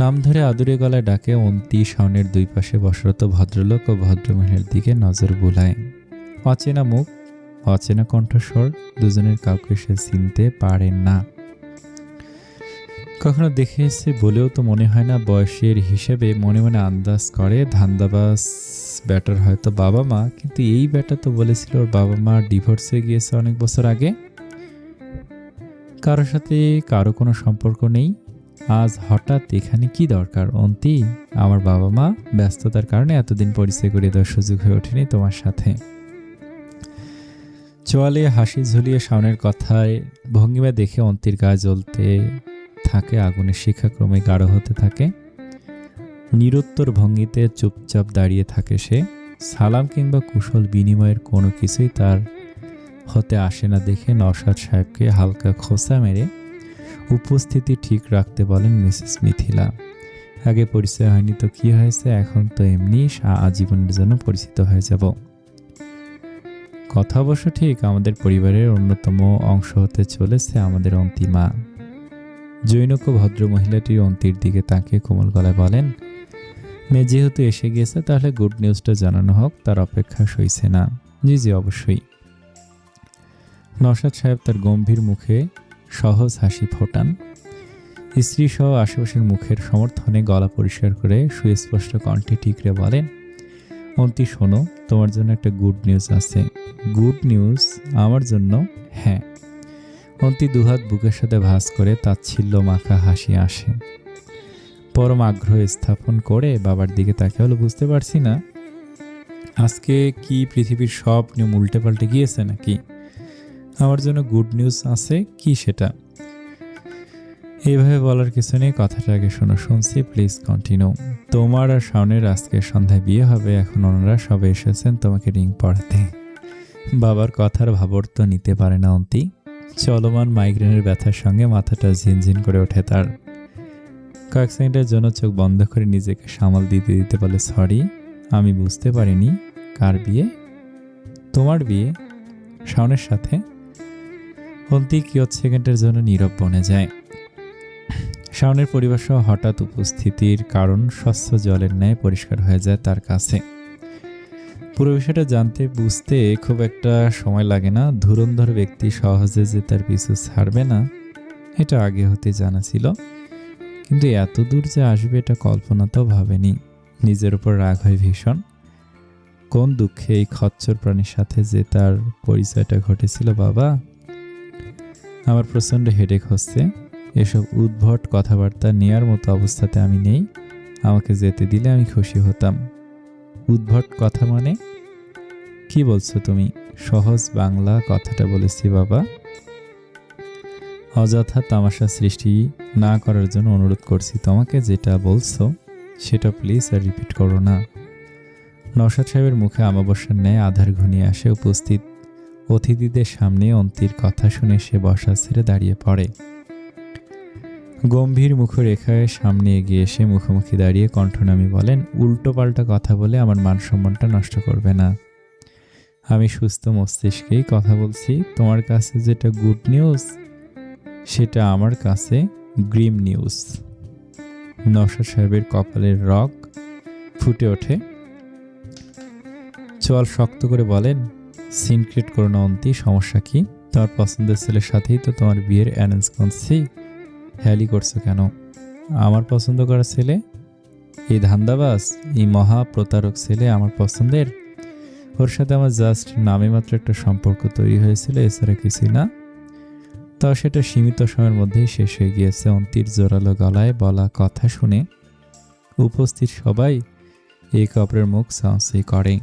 নাম ধরে আদুরে গলায় ডাকে অন্তি শাওনের দুই পাশে বসরত ভদ্রলোক ও ভদ্রমহিলার দিকে নজর বুলায়। অচেনা মুখ, অচেনা কণ্ঠস্বর, দুজনের কাউকে সে চিনতে পারে না। কখনো দেখে এসে বলেও তো মনে হয় না। বয়সের হিসেবে মনে মনে আন্দাজ করে ধান্দাবাজ ব্যাটার হয়তো বাবা মা, কিন্তু এই ব্যাটা তো বলেছিল ওর বাবা মা ডিভোর্স হয়ে গিয়েছে অনেক বছর আগে। কারোর সাথে কারো কোনো সম্পর্ক নেই। আজ হঠাৎ এখানে কি দরকার? অন্তি, আমার বাবা মা ব্যস্ততার কারণে এতদিন পরিচয় করিয়ে দেওয়ার সুযোগ হয়ে ওঠেনি তোমার সাথে। চোয়ালে হাসি ঝুলিয়ে শাওনের কথায় ভঙ্গিমা দেখে অন্তির গায়ে জ্বলতে থাকে আগুনের শিখা, ক্রমে গাঢ় হতে থাকে। নিরুত্তর ভঙ্গিতে চুপচাপ দাঁড়িয়ে থাকে সে। সালাম কিংবা কুশল বিনিময়ের কোনো কিছুই তার হতে আসে না দেখে নওশাদ সাহেবকে হালকা খোঁচা মেরে উপস্থিতি ঠিক রাখতে বলেন মিসেস মিথিলা। আগে পরিচয় হয়নি তো কি হয়েছে, এখন তো এমনি আজীবনের জন্য পরিচিত হয়ে যাব। কথা অবশ্য ঠিক, আমাদের পরিবারের অন্যতম অংশ হতে চলেছে আমাদের অন্তিমা। জৈনক ভদ্র মহিলাটির অন্তির দিকে তাকিয়ে কোমল গলায় বলেন, মেয়ে যেহেতু এসে গিয়েছে তাহলে গুড নিউজটা জানানো হোক, তার অপেক্ষা সইছে না। জি জি অবশ্যই। নওশাদ সাহেব তার গম্ভীর মুখে সহজ হাসি ফোটান। স্ত্রী সহ আশেপাশের মুখের সমর্থনে গলা পরিষ্কার করে সুস্পষ্ট কণ্ঠে ঠিকরে বলেন, অন্তি শোনো, তোমার জন্য একটা গুড নিউজ আছে। Good news? আমার জন্য? হ্যাঁ। অন্তি দুহাত বুকের সাথে ভাঁজ করে তাচ্ছিল্য মাখা হাসি আসে। পরম আগ্রহ স্থাপন করে বাবার দিকে তাকিয়ে হলো, বুঝতে পারছি না আজকে কি পৃথিবীর সব নিয়ম উল্টে পাল্টে গিয়েছে নাকি? আমার জন্য গুড নিউজ আছে, কি সেটা? এইভাবে বলার কিছু নেই, কথাটা আগে শোনো। শুনছি, প্লিজ কন্টিনিউ। তোমার আর শাওনের আজকে সন্ধ্যায় বিয়ে হবে, এখন ওনারা সবে এসেছেন তোমাকে রিং পড়াতে। বাবার কথার ভাবার্থ নিতে পারে না অন্তি। চলমান মাইগ্রেনের ব্যথার সঙ্গে মাথাটা ঝিনঝিন করে ওঠে তার। কয়েক সেকেন্ডের জন্য চোখ বন্ধ করে নিজেকে সামাল দিতে দিতে বলে, সরি, আমি বুঝতে পারিনি। কার বিয়ে? তোমার বিয়ে শাওনের সাথে। অন্তি কিয়ৎ সেকেন্ডের জন্য নীরব বনে যায়। শাওনের পরিবার সহ হঠাৎ উপস্থিতির কারণ স্বচ্ছ জলের ন্যায় পরিষ্কার হয়ে যায় তার কাছে। পুরো বিষয়টা জানতে বুঝতে খুব একটা সময় লাগে না। ধুরন্ধর ব্যক্তি সহজে যে তার পিছু ছাড়বে না এটা আগে হতে জানা ছিল, কিন্তু এত দূর যে আসবে এটা কল্পনাতেও ভাবেনি। নিজের উপর রাগ হয় ভীষণ। কোন দুঃখে এই খচ্চর প্রাণীর সাথে যে তার পরিচয়টা ঘটেছিল। বাবা, আমার প্রচণ্ড হেডেক হচ্ছে। এসব উদ্ভট কথাবার্তা নেয়ার মতো অবস্থাতে আমি নেই। আমাকে যেতে দিলে আমি খুশি হতাম। উদ্ভট কথা মানে কি বলছো তুমি? সহজ বাংলা কথাটা বলেছি বাবা। অযথা তামাশা সৃষ্টি না করার জন্য অনুরোধ করছি তোমাকে। যেটা বলছো সেটা প্লিজ আর রিপিট করো না। নওশাদ সাহেবের মুখে আমাবস্যার ন্যায় আধার ঘনিয়ে আসে। উপস্থিত অতিথিদের সামনে অন্তির কথা শুনে সে বসা ছেড়ে দাঁড়িয়ে পড়ে। গম্ভীর মুখরেখায় সামনে এগিয়ে এসে মুখোমুখি দাঁড়িয়ে কণ্ঠনামী বলেন, উল্টো পাল্টা কথা বলে আমার মান সম্মানটা নষ্ট করবে না। আমি সুস্থ মস্তিষ্কেই কথা বলছি। তোমার কাছে যেটা গুড নিউজ সেটা আমার কাছে গ্রিম নিউজ। নওশাদ সাহেবের কপালের রগ ফুটে ওঠে। চোয়াল শক্ত করে বলেন, সিনক্রেট করো না অন্তি, সমস্যা কি? তোমার পছন্দের ছেলের সাথেই তো তোমার বিয়ের অ্যারেঞ্জ করছি। হেয়ালি করছো কেন? আমার পছন্দ করা ছেলে? এই ধান্দাবাজ, এই মহা প্রতারক ছেলে আমার পছন্দের? ওর সাথে আমার জাস্ট নামে মাত্র একটা সম্পর্ক তৈরি হয়েছিল, এছাড়া কিছুই না। তাও সেটা সীমিত সময়ের মধ্যেই শেষ হয়ে গিয়েছে। অন্তির জোরালো গলায় বলা কথা শুনে উপস্থিত সবাই এক অপরের মুখ সাউন্সি করে।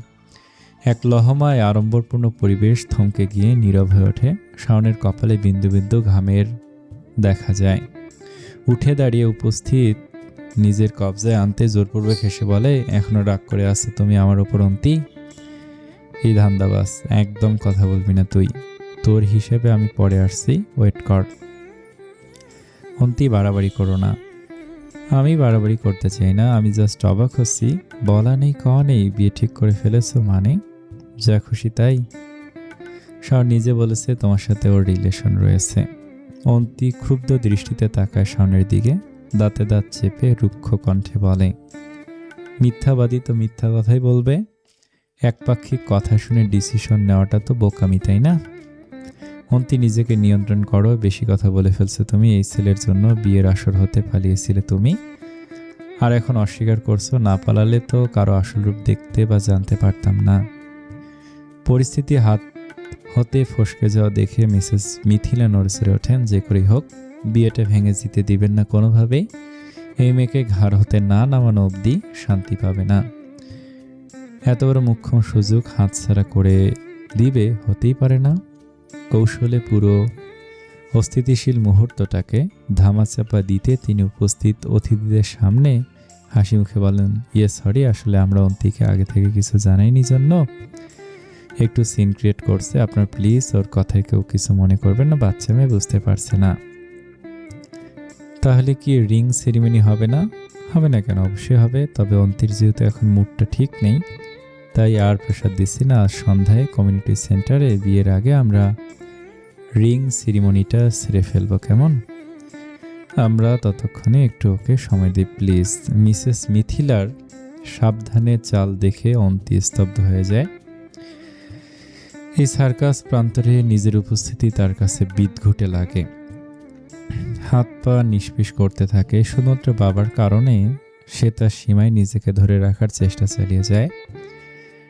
এক লহমায় আড়ম্বরপূর্ণ পরিবেশ থমকে গিয়ে নীরব হয়ে ওঠে। শাওনের কপালে বিন্দু বিন্দু ঘামের দেখা যায়। উঠে দাঁড়িয়ে উপস্থিত নিজের কবজায় আনতে জোরপূর্বক হেসে বলে, এখনো রাগ করে আছো তুমি আমার ওপর অন্তি? এই ধান্দাবাজ, একদম কথা বলবি না তুই। তোর হিসেবে আমি পরে আসছি, ওয়েট কর। অন্তি, বাড়াবাড়ি করো না। আমি বাড়াবাড়ি করতে চাই না, আমি জাস্ট অবাক হচ্ছি। বলা নেই কওয়া নেই, বিয়ে ঠিক করে ফেলেছো মানে? যা খুশি তাই? শাওন নিজে বলেছে তোমার সাথে ওর রিলেশন রয়েছে। অন্তি ক্ষুব্ধ দৃষ্টিতে তাকায় শাওনের দিকে, দাঁতে দাঁত চেপে রুক্ষ কণ্ঠে বলে, মিথ্যাবাদী তো মিথ্যা কথাই বলবে। একপাক্ষিক কথা শুনে ডিসিশন নেওয়াটা তো বোকামি, তাই না? অন্তি, নিজেকে নিয়ন্ত্রণ করো, বেশি কথা বলে ফেলছো তুমি। এই ছেলের জন্য বিয়ের আসর হতে পালিয়েছিলে তুমি, আর এখন অস্বীকার করছো। না পালালে তো কারো আসল রূপ দেখতে বা জানতে পারতাম না। পরিস্থিতি হাত হতে ফসকে যাওয়া দেখে মিসেস মিথিলা নড়ে ওঠেন। যে করেই হোক বিয়েটা ভেঙে দিতে দিবেন না কোনোভাবেই। এই মেয়েকে ঘাড় হতে না নামানো অবধি শান্তি পাবে না। এত বড় মুখ্যম সুযোগ হাতছাড়া করে দিবে হতেই পারে না। কৌশলে পুরো অস্থিতিশীল মুহূর্তটাকে ধামাচাপা দিতে তিনি উপস্থিত অতিথিদের সামনে হাসি মুখে বলেন, সরি, আসলে আমরা অন্তিকে আগে থেকে কিছু জানাইনি জন্য একটু সিন ক্রিয়েট করছে। আপনার প্লিজ ওর কথায় কেউ কিছু মনে করবেন না, বাচ্চা মেয়ে, বুঝতে পারছে না। তাহলে কি রিং সেরিমনি হবে না? হবে না কেন, অবশ্যই হবে। তবে অন্তির যেহেতু এখন মুডটা ঠিক নেই, তাই আর প্রেশার দিচ্ছি না। আজ সন্ধ্যায় কমিউনিটি সেন্টারে বিয়ের আগে আমরা রিং সেরিমনিটা সেরে ফেলবো, কেমন? আমরা ততক্ষণে একটু ওকে সময় দিই প্লিজ। মিসেস মিথিলার সাবধানে চাল দেখে অন্তি স্তব্ধ হয়ে যায়। এই সার্কাস প্রান্তরে নিজের উপস্থিতি তার কাছে বিদঘুটে লাগে। হাত পা নিষ্পিস করতে থাকে। শুধুমাত্র বাবার কারণে সে তার সীমায় নিজেকে ধরে রাখার চেষ্টা চালিয়ে যায়।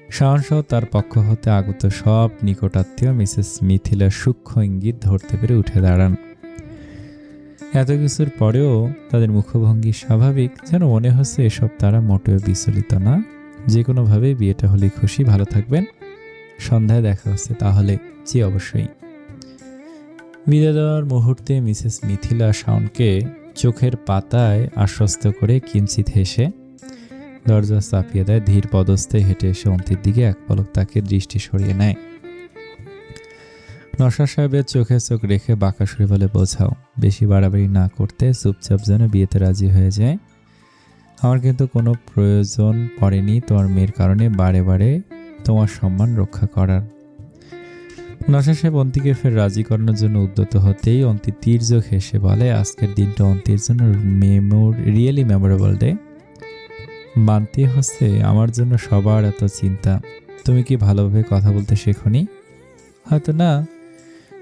শাওনসহ তার পক্ষ হতে আগত সব নিকটাত্মীয় মিসেস মিথিলার সূক্ষ্ম ইঙ্গিত ধরতে পেরে উঠে দাঁড়ান। এত কিছুর পরেও তাদের মুখভঙ্গি স্বাভাবিক, যেন মনে হচ্ছে এসব তারা মোটেও বিচলিত না। যে কোনোভাবে বিয়েটা হলে খুশি, ভালো থাকবেন, সন্ধ্যায় দেখা হচ্ছে তাহলে। জি অবশ্যই। বিদায় দেওয়ার মুহূর্তে মিসেস মিথিলা শাওনকে চোখের পাতায় আশ্বস্ত করে কিঞ্চিত হেসে দরজা চাপিয়ে দেয়। ধীর পদস্থে হেঁটে এসে অন্তির দিকে এক পলক তাকে দৃষ্টি সরিয়ে নেয়। নশা সাহেবের চোখে চোখ রেখে বাঁকা সুরে বলে, বোঝাও, বেশি বাড়াবাড়ি না করতে, চুপচাপ যেন বিয়েতে রাজি হয়ে যায়। আমার কিন্তু কোনো প্রয়োজন পড়েনি তোমার মেয়ের কারণে বারে বারে তোমার সম্মান রক্ষা করার। নশা সাহেব অন্তিকে ফের রাজি করানোর জন্য উদ্যত হতেই অন্তি তীর্যক হেসে বলে, আজকের দিনটা অন্তির জন্য রিয়েলি মেমোরেবল ডে। মানতে হচ্ছে আমার জন্য সবার এত চিন্তা। তুমি কি ভালোভাবে কথা বলতে শেখনি? হয়তো না,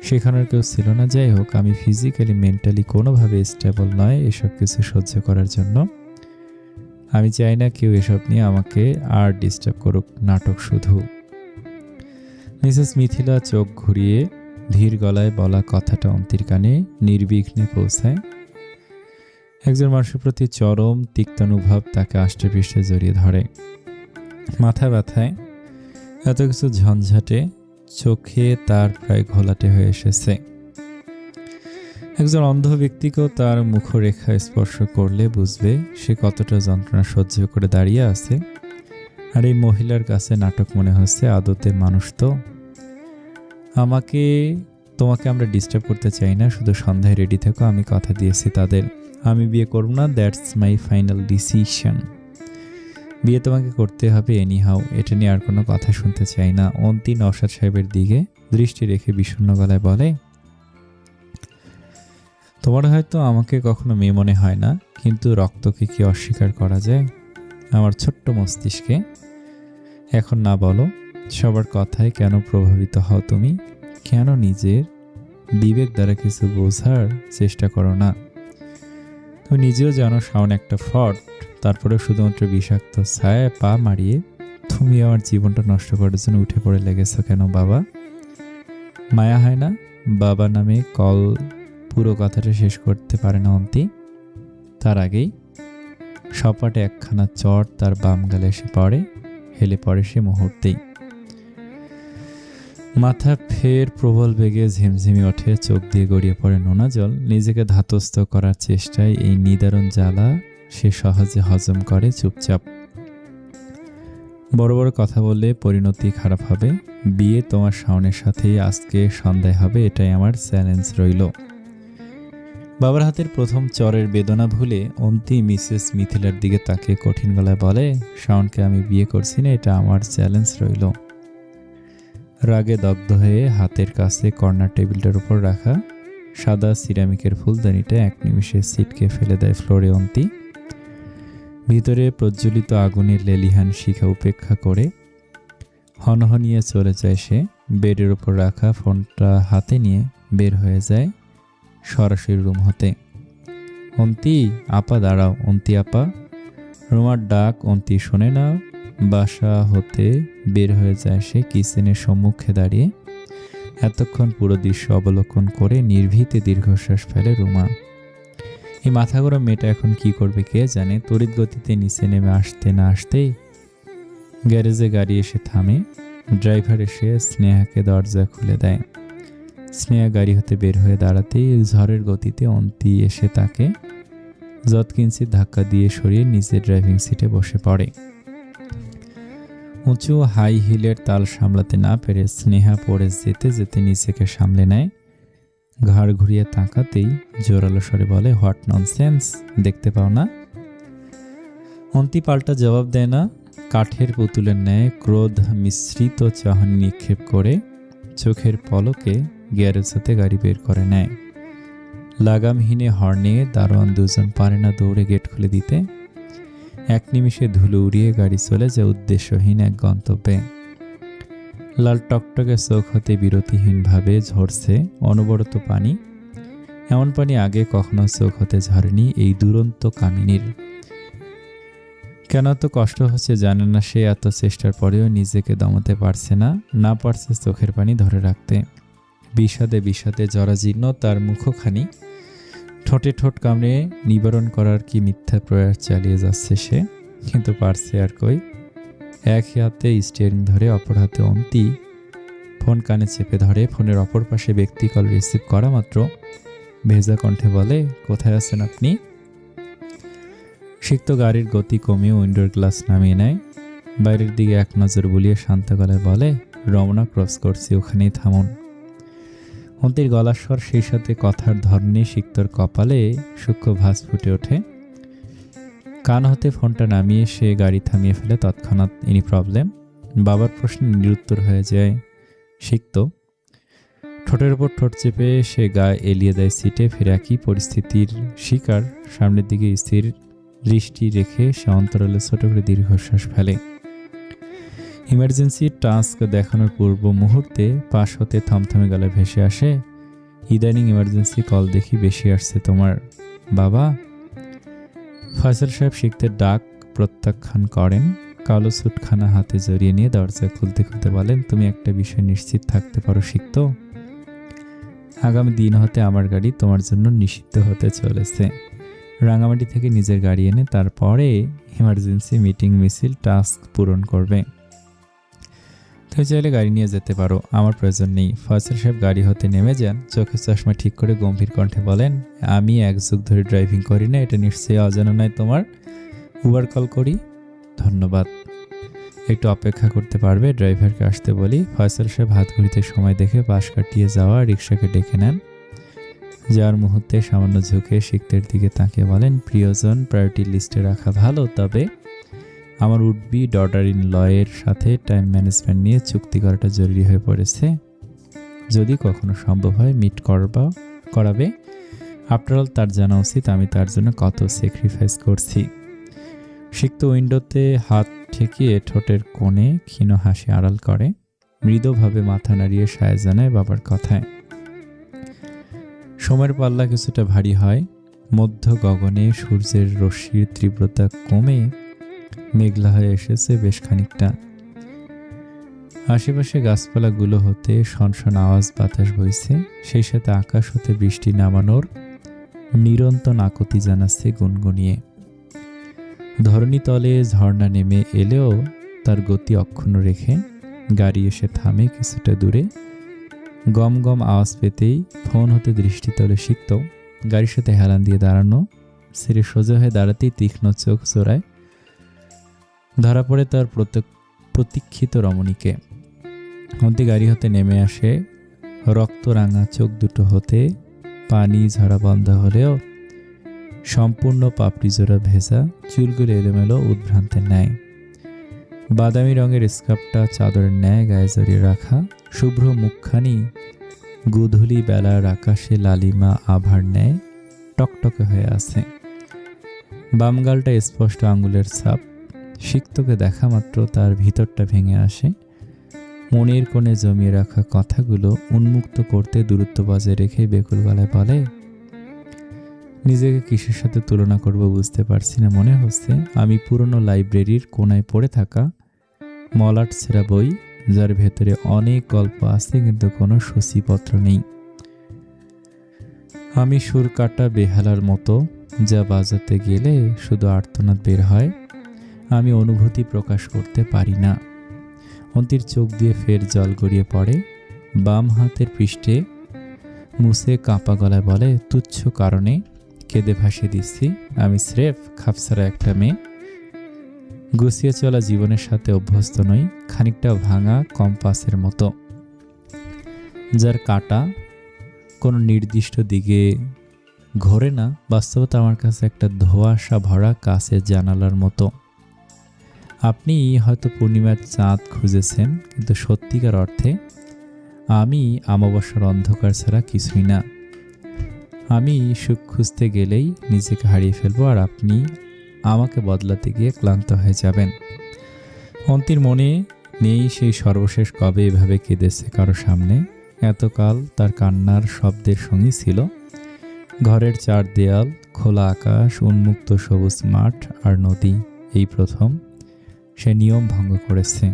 শেখানোর কেউ ছিল না। যাই হোক, আমি ফিজিক্যালি মেন্টালি কোনোভাবে স্টেবল নয় এসব কিছু সহ্য করার জন্য। আমি চাই না কেউ এসব নিয়ে আমাকে আর ডিস্টার্ব করুক। নাটক শুধু। মিসেস মিথিলা চোখ ঘুরিয়ে ধীর গলায় বলা কথাটা অন্তির কানে নির্বিঘ্নে পৌঁছায়। একজন মানুষের প্রতি চরম তিক্তানুভব তাকে আষ্টেপৃষ্ঠে জড়িয়ে ধরে। মাথা ব্যথায় এত কিছু ঝঞ্ঝাটে চোখে তার প্রায় ঘোলাটে হয়ে এসেছে। একজন অন্ধ ব্যক্তিকেও তার মুখরেখা স্পর্শ করলে বুঝবে সে কতটা যন্ত্রণা সহ্য করে দাঁড়িয়ে আছে। আর এই মহিলার কাছে নাটক মনে হচ্ছে, আদতে মানুষ তো। তোমাকে আমরা ডিস্টার্ব করতে চাই না, শুধু সন্ধ্যায় রেডি থেকো। আমি কথা দিয়েছি তাদের, আমি বিয়ে করব না। That's my final decision. বিয়ে তোমাকে করতে হবে এনিহাউ, এটা নিয়ে আর কোনো কথা শুনতে চাই না। অন্তি নওশাদ সাহেবের দিকে দৃষ্টি রেখে বিষণ্ণ গলায় বলে, তোমার হয়তো আমাকে কখনো মেয়ে মনে হয় না, কিন্তু রক্তকে কি অস্বীকার করা যায়? আমার ছোট্ট মস্তিষ্কে এখন না বলো, সবার কথায় কেন প্রভাবিত হও তুমি? কেন নিজের বিবেক দ্বারা কিছু বোঝার চেষ্টা করো না? তুমি নিজেও জানো শাওন একটা ফ্রড, তারপরে শুধুমাত্র বিষাক্ত ছায়ায় পা মারিয়ে তুমি আমার জীবনটা নষ্ট করার জন্য উঠে পড়ে লেগেছো কেন বাবা? মায়া হয় না? বাবা নামে কল পুরো কথাটা শেষ করতে পারে না অন্তি। তার আগেই সপাটে একখানা চট তার বাম গালে এসে পড়ে, হেলে পড়ে সে মুহূর্তেই। মাথা ফের প্রবল বেগে ঝিমঝিমি ওঠে, চোখ দিয়ে গড়িয়ে পড়ে নোনা জল। নিজেকে ধাতস্থ করার চেষ্টায় এই নিদারুণ জ্বালা সে সহজে হজম করে চুপচাপ। বড় বড় কথা বললে পরিণতি খারাপ হবে। বিয়ে তোমার শাওনের সাথেই আজকে সন্ধ্যায় হবে, এটাই আমার চ্যালেঞ্জ রইল। বাবার হাতের প্রথম চরের বেদনা ভুলে অন্তি মিসেস মিথিলার দিকে তাকে কঠিন গলায় বলে, শাওনকে আমি বিয়ে করছি না, এটা আমার চ্যালেঞ্জ রইল। রাগে দগ্ধ হয়ে হাতের কাছে কর্নার টেবিলটার উপর রাখা সাদা সিরামিকের ফুলদানিটা এক নিমিষে ছিটকে ফেলে দেয় ফ্লোরে অন্তি। ভিতরে প্রজ্বলিত আগুনের লেলিহান শিখা উপেক্ষা করে হনহনিয়ে চলে যায় সে। বেডের উপর রাখা ফোনটা হাতে নিয়ে বের হয়ে যায় সরাসরি রুম হতে। অন্তি আপা দাঁড়াও, অন্তি আপা। রুমার ডাক অন্তি শোনে না। বাসা হতে বের হয়ে যায় সে। কিচেনের সম্মুখে দাঁড়িয়ে এতক্ষণ পুরো দৃশ্য অবলোকন করে নির্ভীতে দীর্ঘশ্বাস ফেলে রুমা। এই মাথা গরম মেয়েটা এখন কি করবে কে জানে। তড়িৎ গতিতে নিচে নেমে আসতে না আসতেই গ্যারেজে গাড়ি এসে থামে। ড্রাইভার এসে স্নেহাকে দরজা খুলে দেয়। স্নেহা গাড়ি হতে বের হয়ে দাঁড়াতেই ঝড়ের গতিতে অন্তি এসে তাকে যৎকিঞ্চিৎ ধাক্কা দিয়ে সরিয়ে নিজের ড্রাইভিং সিটে বসে পড়ে। উঁচু হাই হিলের তাল সামলাতে না পেরে স্নেহা পড়ে যেতে যেতে নিজেকে সামলে নেয়। ঘাড় ঘুরিয়ে তাকাতেই জোরালো স্বরে বলে, হোয়াট ননসেন্স, দেখতে পাও না? অন্তি পাল্টা জবাব দেয় না। কাঠের পুতুলের ন্যায় ক্রোধ মিশ্রিত চাহনি নিক্ষেপ করে চোখের পলকে গ্যারেজ হতে গাড়ি বের করে নেয়। লাগামহীনে হর্নে দারোয়ান দুজন পারে না দৌড়ে গেট খুলে দিতে। এক নিমিষে ধুলো উড়িয়ে গাড়ি চলে যায় উদ্দেশ্যহীন এক গন্তব্যে। লাল টকটকে চোখ হতে বিরতিহীনভাবে ঝরছে অনবরত পানি। এমন পানি আগে কখনো চোখ হতে ঝরেনি এই দুরন্ত কামিনীর। কেন এত কষ্ট হচ্ছে জানে না সে, এত চেষ্টার পরেও নিজেকে দমাতে পারছে না, না পারছে চোখের পানি ধরে রাখতে। বিষাদে বিষাদে জরাজীর্ণ তার মুখখানি, ঠোঁটে ঠোঁট কামড়ে নিবারণ করার কি মিথ্যা প্রয়াস চালিয়ে যাচ্ছে সে, কিন্তু পারছে আর কই। এক হাতে স্টিয়ারিং ধরে অপর হাতে অন্তি ফোন কানে চেপে ধরে। ফোনের অপর পাশে ব্যক্তি কল রিসিভ করা মাত্র ভেজা কণ্ঠে বলে, কোথায় আছেন আপনি? সিক্ত গাড়ির গতি কমিয়ে উইন্ডোর গ্লাস নামিয়ে নেয়। বাইরের দিকে এক নজর বুলিয়ে শান্ত গলায় বলে, রমনা ক্রস করছি, ওখানেই থামুন। অন্তির গলার স্বর, সেই সাথে কথার ধরনে সিক্তর কপালে সূক্ষ্ম ভাঁজ ফুটে ওঠে। কান হতে ফোনটা নামিয়ে সে গাড়ি থামিয়ে ফেলে তৎক্ষণাৎ। Any problem? বাবার প্রশ্নে নিরুত্তর হয়ে যায় সিক্ত। ঠোঁটের ওপর ঠোঁট চেপে সে গা এলিয়ে দেয় সিটে। ফিরে একই পরিস্থিতির শিকার। সামনের দিকে স্থির দৃষ্টি রেখে সে অন্তরালে ছোট করে দীর্ঘশ্বাস ফেলে। ইমার্জেন্সি টাস্ক দেখানোর পূর্ব মুহূর্তে পাশ হতে থমথমে গলায় ভেসে আসে, ইদানিং ইমার্জেন্সি কল দেখি বেশি আসছে তোমার। বাবা? ফয়সাল সাহেব সিক্তের ডাক প্রত্যাখ্যান করেন। কালো সুটখানা হাতে জড়িয়ে নিয়ে দরজা খুলতে খুলতে বলেন, তুমি একটা বিষয় নিশ্চিত থাকতে পারো সিক্ত, আগামী দিন হতে আমার গাড়ি তোমার জন্য নিষিদ্ধ হতে চলেছে। রাঙামাটি থেকে নিজের গাড়ি এনে তারপরে ইমার্জেন্সি মিটিং মিছিল টাস্ক পূরণ করবে। তুমি চাইলে গাড়ি নিয়ে যেতে পারো, আমার প্রয়োজন নেই। ফয়সাল সাহেব গাড়ি হতে নেমে যান। চোখের চশমা ঠিক করে গম্ভীর কণ্ঠে বলেন, আমি এক যুগ ধরে ড্রাইভিং করি না, এটা নিশ্চয়ই অজানা নয় তোমার। উবার কল করি? ধন্যবাদ, একটু অপেক্ষা করতে পারবে? ড্রাইভারকে আসতে বলি। ফয়সাল সাহেব হাত ঘড়িতে সময় দেখে পাশ কাটিয়ে যাওয়া রিক্সাকে ডেকে নেন। যার মুহূর্তে সামান্য ঝুঁকে সিক্তের দিকে তাকিয়ে বলেন, প্রিয়জন প্রায়োরিটি লিস্টে রাখা ভালো, তবে আমার উডবি ডটার ইন লয়ের সাথে টাইম ম্যানেজমেন্ট নিয়ে চুক্তি করাটা জরুরি হয়ে পড়েছে। যদি কখনো সম্ভব হয় মিট করাবে। আফটারঅল তার জানা উচিত আমি তার জন্য কত স্যাক্রিফাইস করছি। সিক্ত উইন্ডোতে হাত ঠেকিয়ে ঠোঁটের কোণে ক্ষীণ হাসি আড়াল করে, মৃদুভাবে মাথা নাড়িয়ে সায় জানায় বাবার কথায়। সময়ের পাল্লা কিছুটা ভারী হয়। মধ্য গগনে সূর্যের রশ্মির তীব্রতা কমে মেঘলা হয়ে এসেছে বেশ খানিকটা। আশেপাশে গাছপালাগুলো হতে শনশন আওয়াজ বাতাস বইছে, সেই সাথে আকাশ হতে বৃষ্টি নামানোর নিরন্তর আকতি জানাচ্ছে গুনগুনিয়ে। ধরণীতলে ঝর্ণা নেমে এলেও তার গতি অক্ষুণ্ণ রেখে গাড়ি এসে থামে কিছুটা দূরে। গম গম আওয়াজ পেতেই ফোন হতে দৃষ্টি তোলে সিক্ত। গাড়ির সাথে হেলান দিয়ে দাঁড়ানো, ছেড়ে সোজা হয়ে দাঁড়াতেই তীক্ষ্ণ চোখ চোরায় ধরা পড়ে তার প্রতীক্ষিত রমণীকে। অন্তি গাড়ি হতে নেমে আসে। রক্ত রাঙা চোখ দুটো হতে পানি ঝরা বন্ধ হলেও সম্পূর্ণ পাপড়ি জোড়া ভেজা, চুলগুলো এলোমেলো উদ্ভ্রান্তের ন্যায়। বাদামি রঙের স্কার্ফটা চাদরের ন্যায় গায়ে জড়িয়ে রাখা, শুভ্র মুখখানি গোধূলি বেলার আকাশে লালিমা আভার ন্যায় টকটকে হয়ে আছে। বাম গালটা স্পষ্ট আঙ্গুলের ছাপ। সিক্তকে দেখা মাত্র তার ভিতরটা ভেঙে আসে। মনের কোণে জমিয়ে রাখা কথাগুলো উন্মুক্ত করতে দূরত্ব বজায় রেখে বেকুল গলায় বলে, নিজেকে কিসের সাথে তুলনা করব বুঝতে পারছি না। মনে হচ্ছে আমি পুরনো লাইব্রেরির কোনায় পড়ে থাকা মলাট ছেঁড়া বই, যার ভেতরে অনেক গল্প আছে কিন্তু কোনো সূচিপত্র নেই। আমি সুর কাটা বেহালার মতো, যা বাজাতে গেলে শুধু আর্তনাদ বের হয়, আমি অনুভূতি প্রকাশ করতে পারি না। অন্তির চোখ দিয়ে ফের জল গড়িয়ে পড়ে। বাম হাতের পৃষ্ঠে মুছে কাঁপা গলায় বলে, তুচ্ছ কারণে কেঁদে ভাসিয়ে দিচ্ছি। আমি স্রেফ খাপছাড়া একটা মেয়ে, গুছিয়ে চলা জীবনের সাথে অভ্যস্ত নই, খানিকটা ভাঙা কম্পাসের মতো, যার কাঁটা কোনো নির্দিষ্ট দিকে ঘোরে না। বাস্তবতা আমার কাছে একটা ধোঁয়াশা ভরা কাছের জানালার মতো। আপনি হয়তো পূর্ণিমার চাঁদ খুঁজেছেন, কিন্তু সত্যিকার অর্থে আমি অমাবস্যার অন্ধকার ছাড়া কিছুই না। আমি সুখ খুঁজতে গেলেই নিজেকে হারিয়ে ফেলবো, আর আপনি আমাকে বদলাতে গিয়ে ক্লান্ত হয়ে যাবেন। অন্তির মনে নেই সেই সর্বশেষ কবে এভাবে কেঁদেছে কারো সামনে। এতকাল তার কান্নার শব্দের সঙ্গী ছিল ঘরের চার দেয়াল, খোলা আকাশ, উন্মুক্ত সবুজ মাঠ আর নদী। এই প্রথম সে নিয়ম ভঙ্গ করেছে।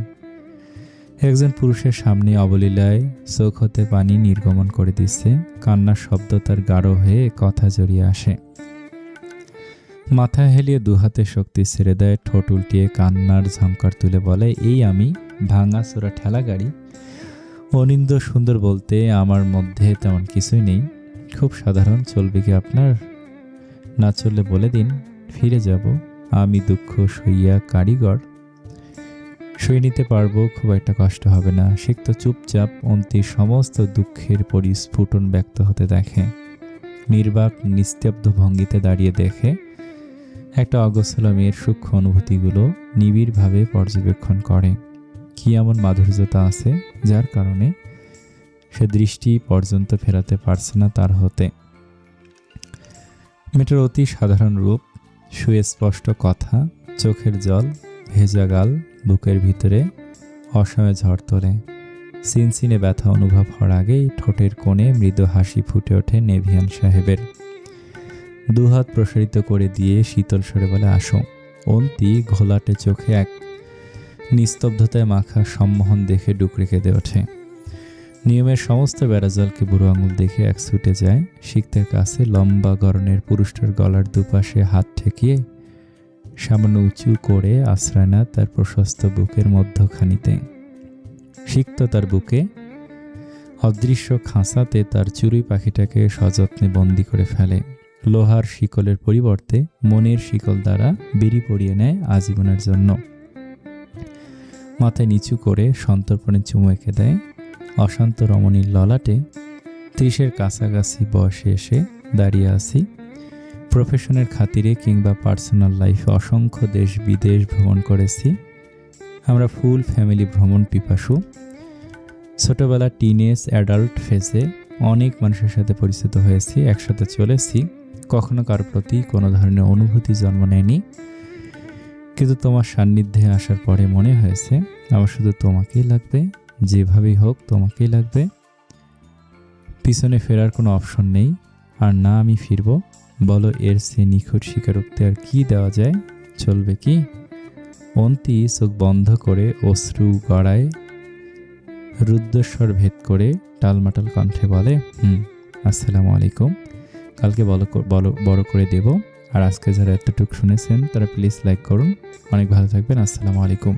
একজন পুরুষের সামনে অবলীলায় চোখ হতে পানি নির্গমন করে দিচ্ছে। কান্নার শব্দ তার গাঢ় হয়ে কথা জড়িয়ে আসে। মাথা হেলিয়ে দুহাতে শক্তি ছেড়ে দেয়, ঠোঁট উল্টিয়ে কান্নার ঝংকার তুলে বলে, এই আমি, ভাঙা চোরা ঠেলা গাড়ি। অনিন্দ সুন্দর বলতে আমার মধ্যে তেমন কিছুই নেই, খুব সাধারণ। চলবে কি আপনার? না চললে বলে দিন, ফিরে যাব। আমি দুঃখ সইয়া কারিগর, সই নিতে পারবো, খুব একটা কষ্ট হবে না। সিক্ত চুপচাপ অন্তির সমস্ত দুঃখের পরিস্ফুটন ব্যক্ত হতে দেখে। নির্বাক নিস্তব্ধ ভঙ্গিতে দাঁড়িয়ে দেখে একটা অগোছালো মেয়ের সূক্ষ্ম অনুভূতিগুলো নিবিড়ভাবে পর্যবেক্ষণ করে। কি এমন মাধুর্যতা আছে যার কারণে সে দৃষ্টি পর্যন্ত ফেরাতে পারছে না তার হতে। মেয়েটার অতি সাধারণ রূপ, সুস্পষ্ট কথা, চোখের জল, ভেজা গাল, বুকের ভিতরে অসময়ে ঝড় তোলে। সিনসিনে ব্যথা অনুভব হওয়ার আগেই ঠোঁটের কোণে মৃদু হাসি ফুটে ওঠে নেভিয়ান সাহেবের। দুহাত প্রসারিত করে দিয়ে শীতল স্বরে বলে, আসো। অন্তি ঘোলাটে চোখে এক নিস্তব্ধতায় মাখা সম্মোহন দেখে ডুকরে কেঁদে ওঠে। নিয়মের সমস্ত বেড়াজলকে বুড়ো আঙুল দেখে এক ছুটে যায় শিখতের কাছে। লম্বা গরনের পুরুষটার গলার দুপাশে হাত ঠেকিয়ে সামান্য উঁচু করে আশ্রয় না তার প্রশস্ত বুকের মধ্যখানিতে। সিক্ত তার বুকে অদৃশ্য খাঁচাতে তার চুরুই পাখিটাকে সযত্নে বন্দি করে ফেলে। লোহার শিকলের পরিবর্তে মনের শিকল দ্বারা বেরি পরিয়ে নেয় আজীবনের জন্য। মাথায় নিচু করে সন্তর্পণে চুমু এঁকে দেয়। অশান্ত রমণীর ললাটে 30-এর কাছাকাছি বয়সে এসে দাঁড়িয়ে আছি। প্রফেশনের খাতিরে কিংবা পার্সোনাল লাইফে অসংখ্য দেশ বিদেশ ভ্রমণ করেছি। আমরা ফুল ফ্যামিলি ভ্রমণ পিপাসু। ছোটবেলা টিনেজ অ্যাডাল্ট ফেজে অনেক মানুষের সাথে পরিচিত হয়েছি, একসাথে চলেছি। কখনো কারোর প্রতি কোনো ধরনের অনুভূতি জন্ম নেয়নি, কিন্তু তোমার সান্নিধ্যে আসার পরে মনে হয়েছে আমার শুধু তোমাকেই লাগবে, যেভাবেই হোক তোমাকেই লাগবে। পিছনে ফেরার কোনো অপশন নেই, আর না আমি ফিরব। বলো, এর সে নিখুঁত স্বীকারোক্তি আর কি দেওয়া যায়? চলবে কি? অন্তি চোখ বন্ধ করে অশ্রু গড়ায়, রুদ্ধস্বর ভেদ করে টালমাটাল কণ্ঠে বলে, আসসালামু আলাইকুম। কালকে বড় করে দেব। আর আজকে যারা এতটুকু শুনেছেন তারা প্লিজ লাইক করুন। অনেক ভালো থাকবেন। আসসালামু আলাইকুম।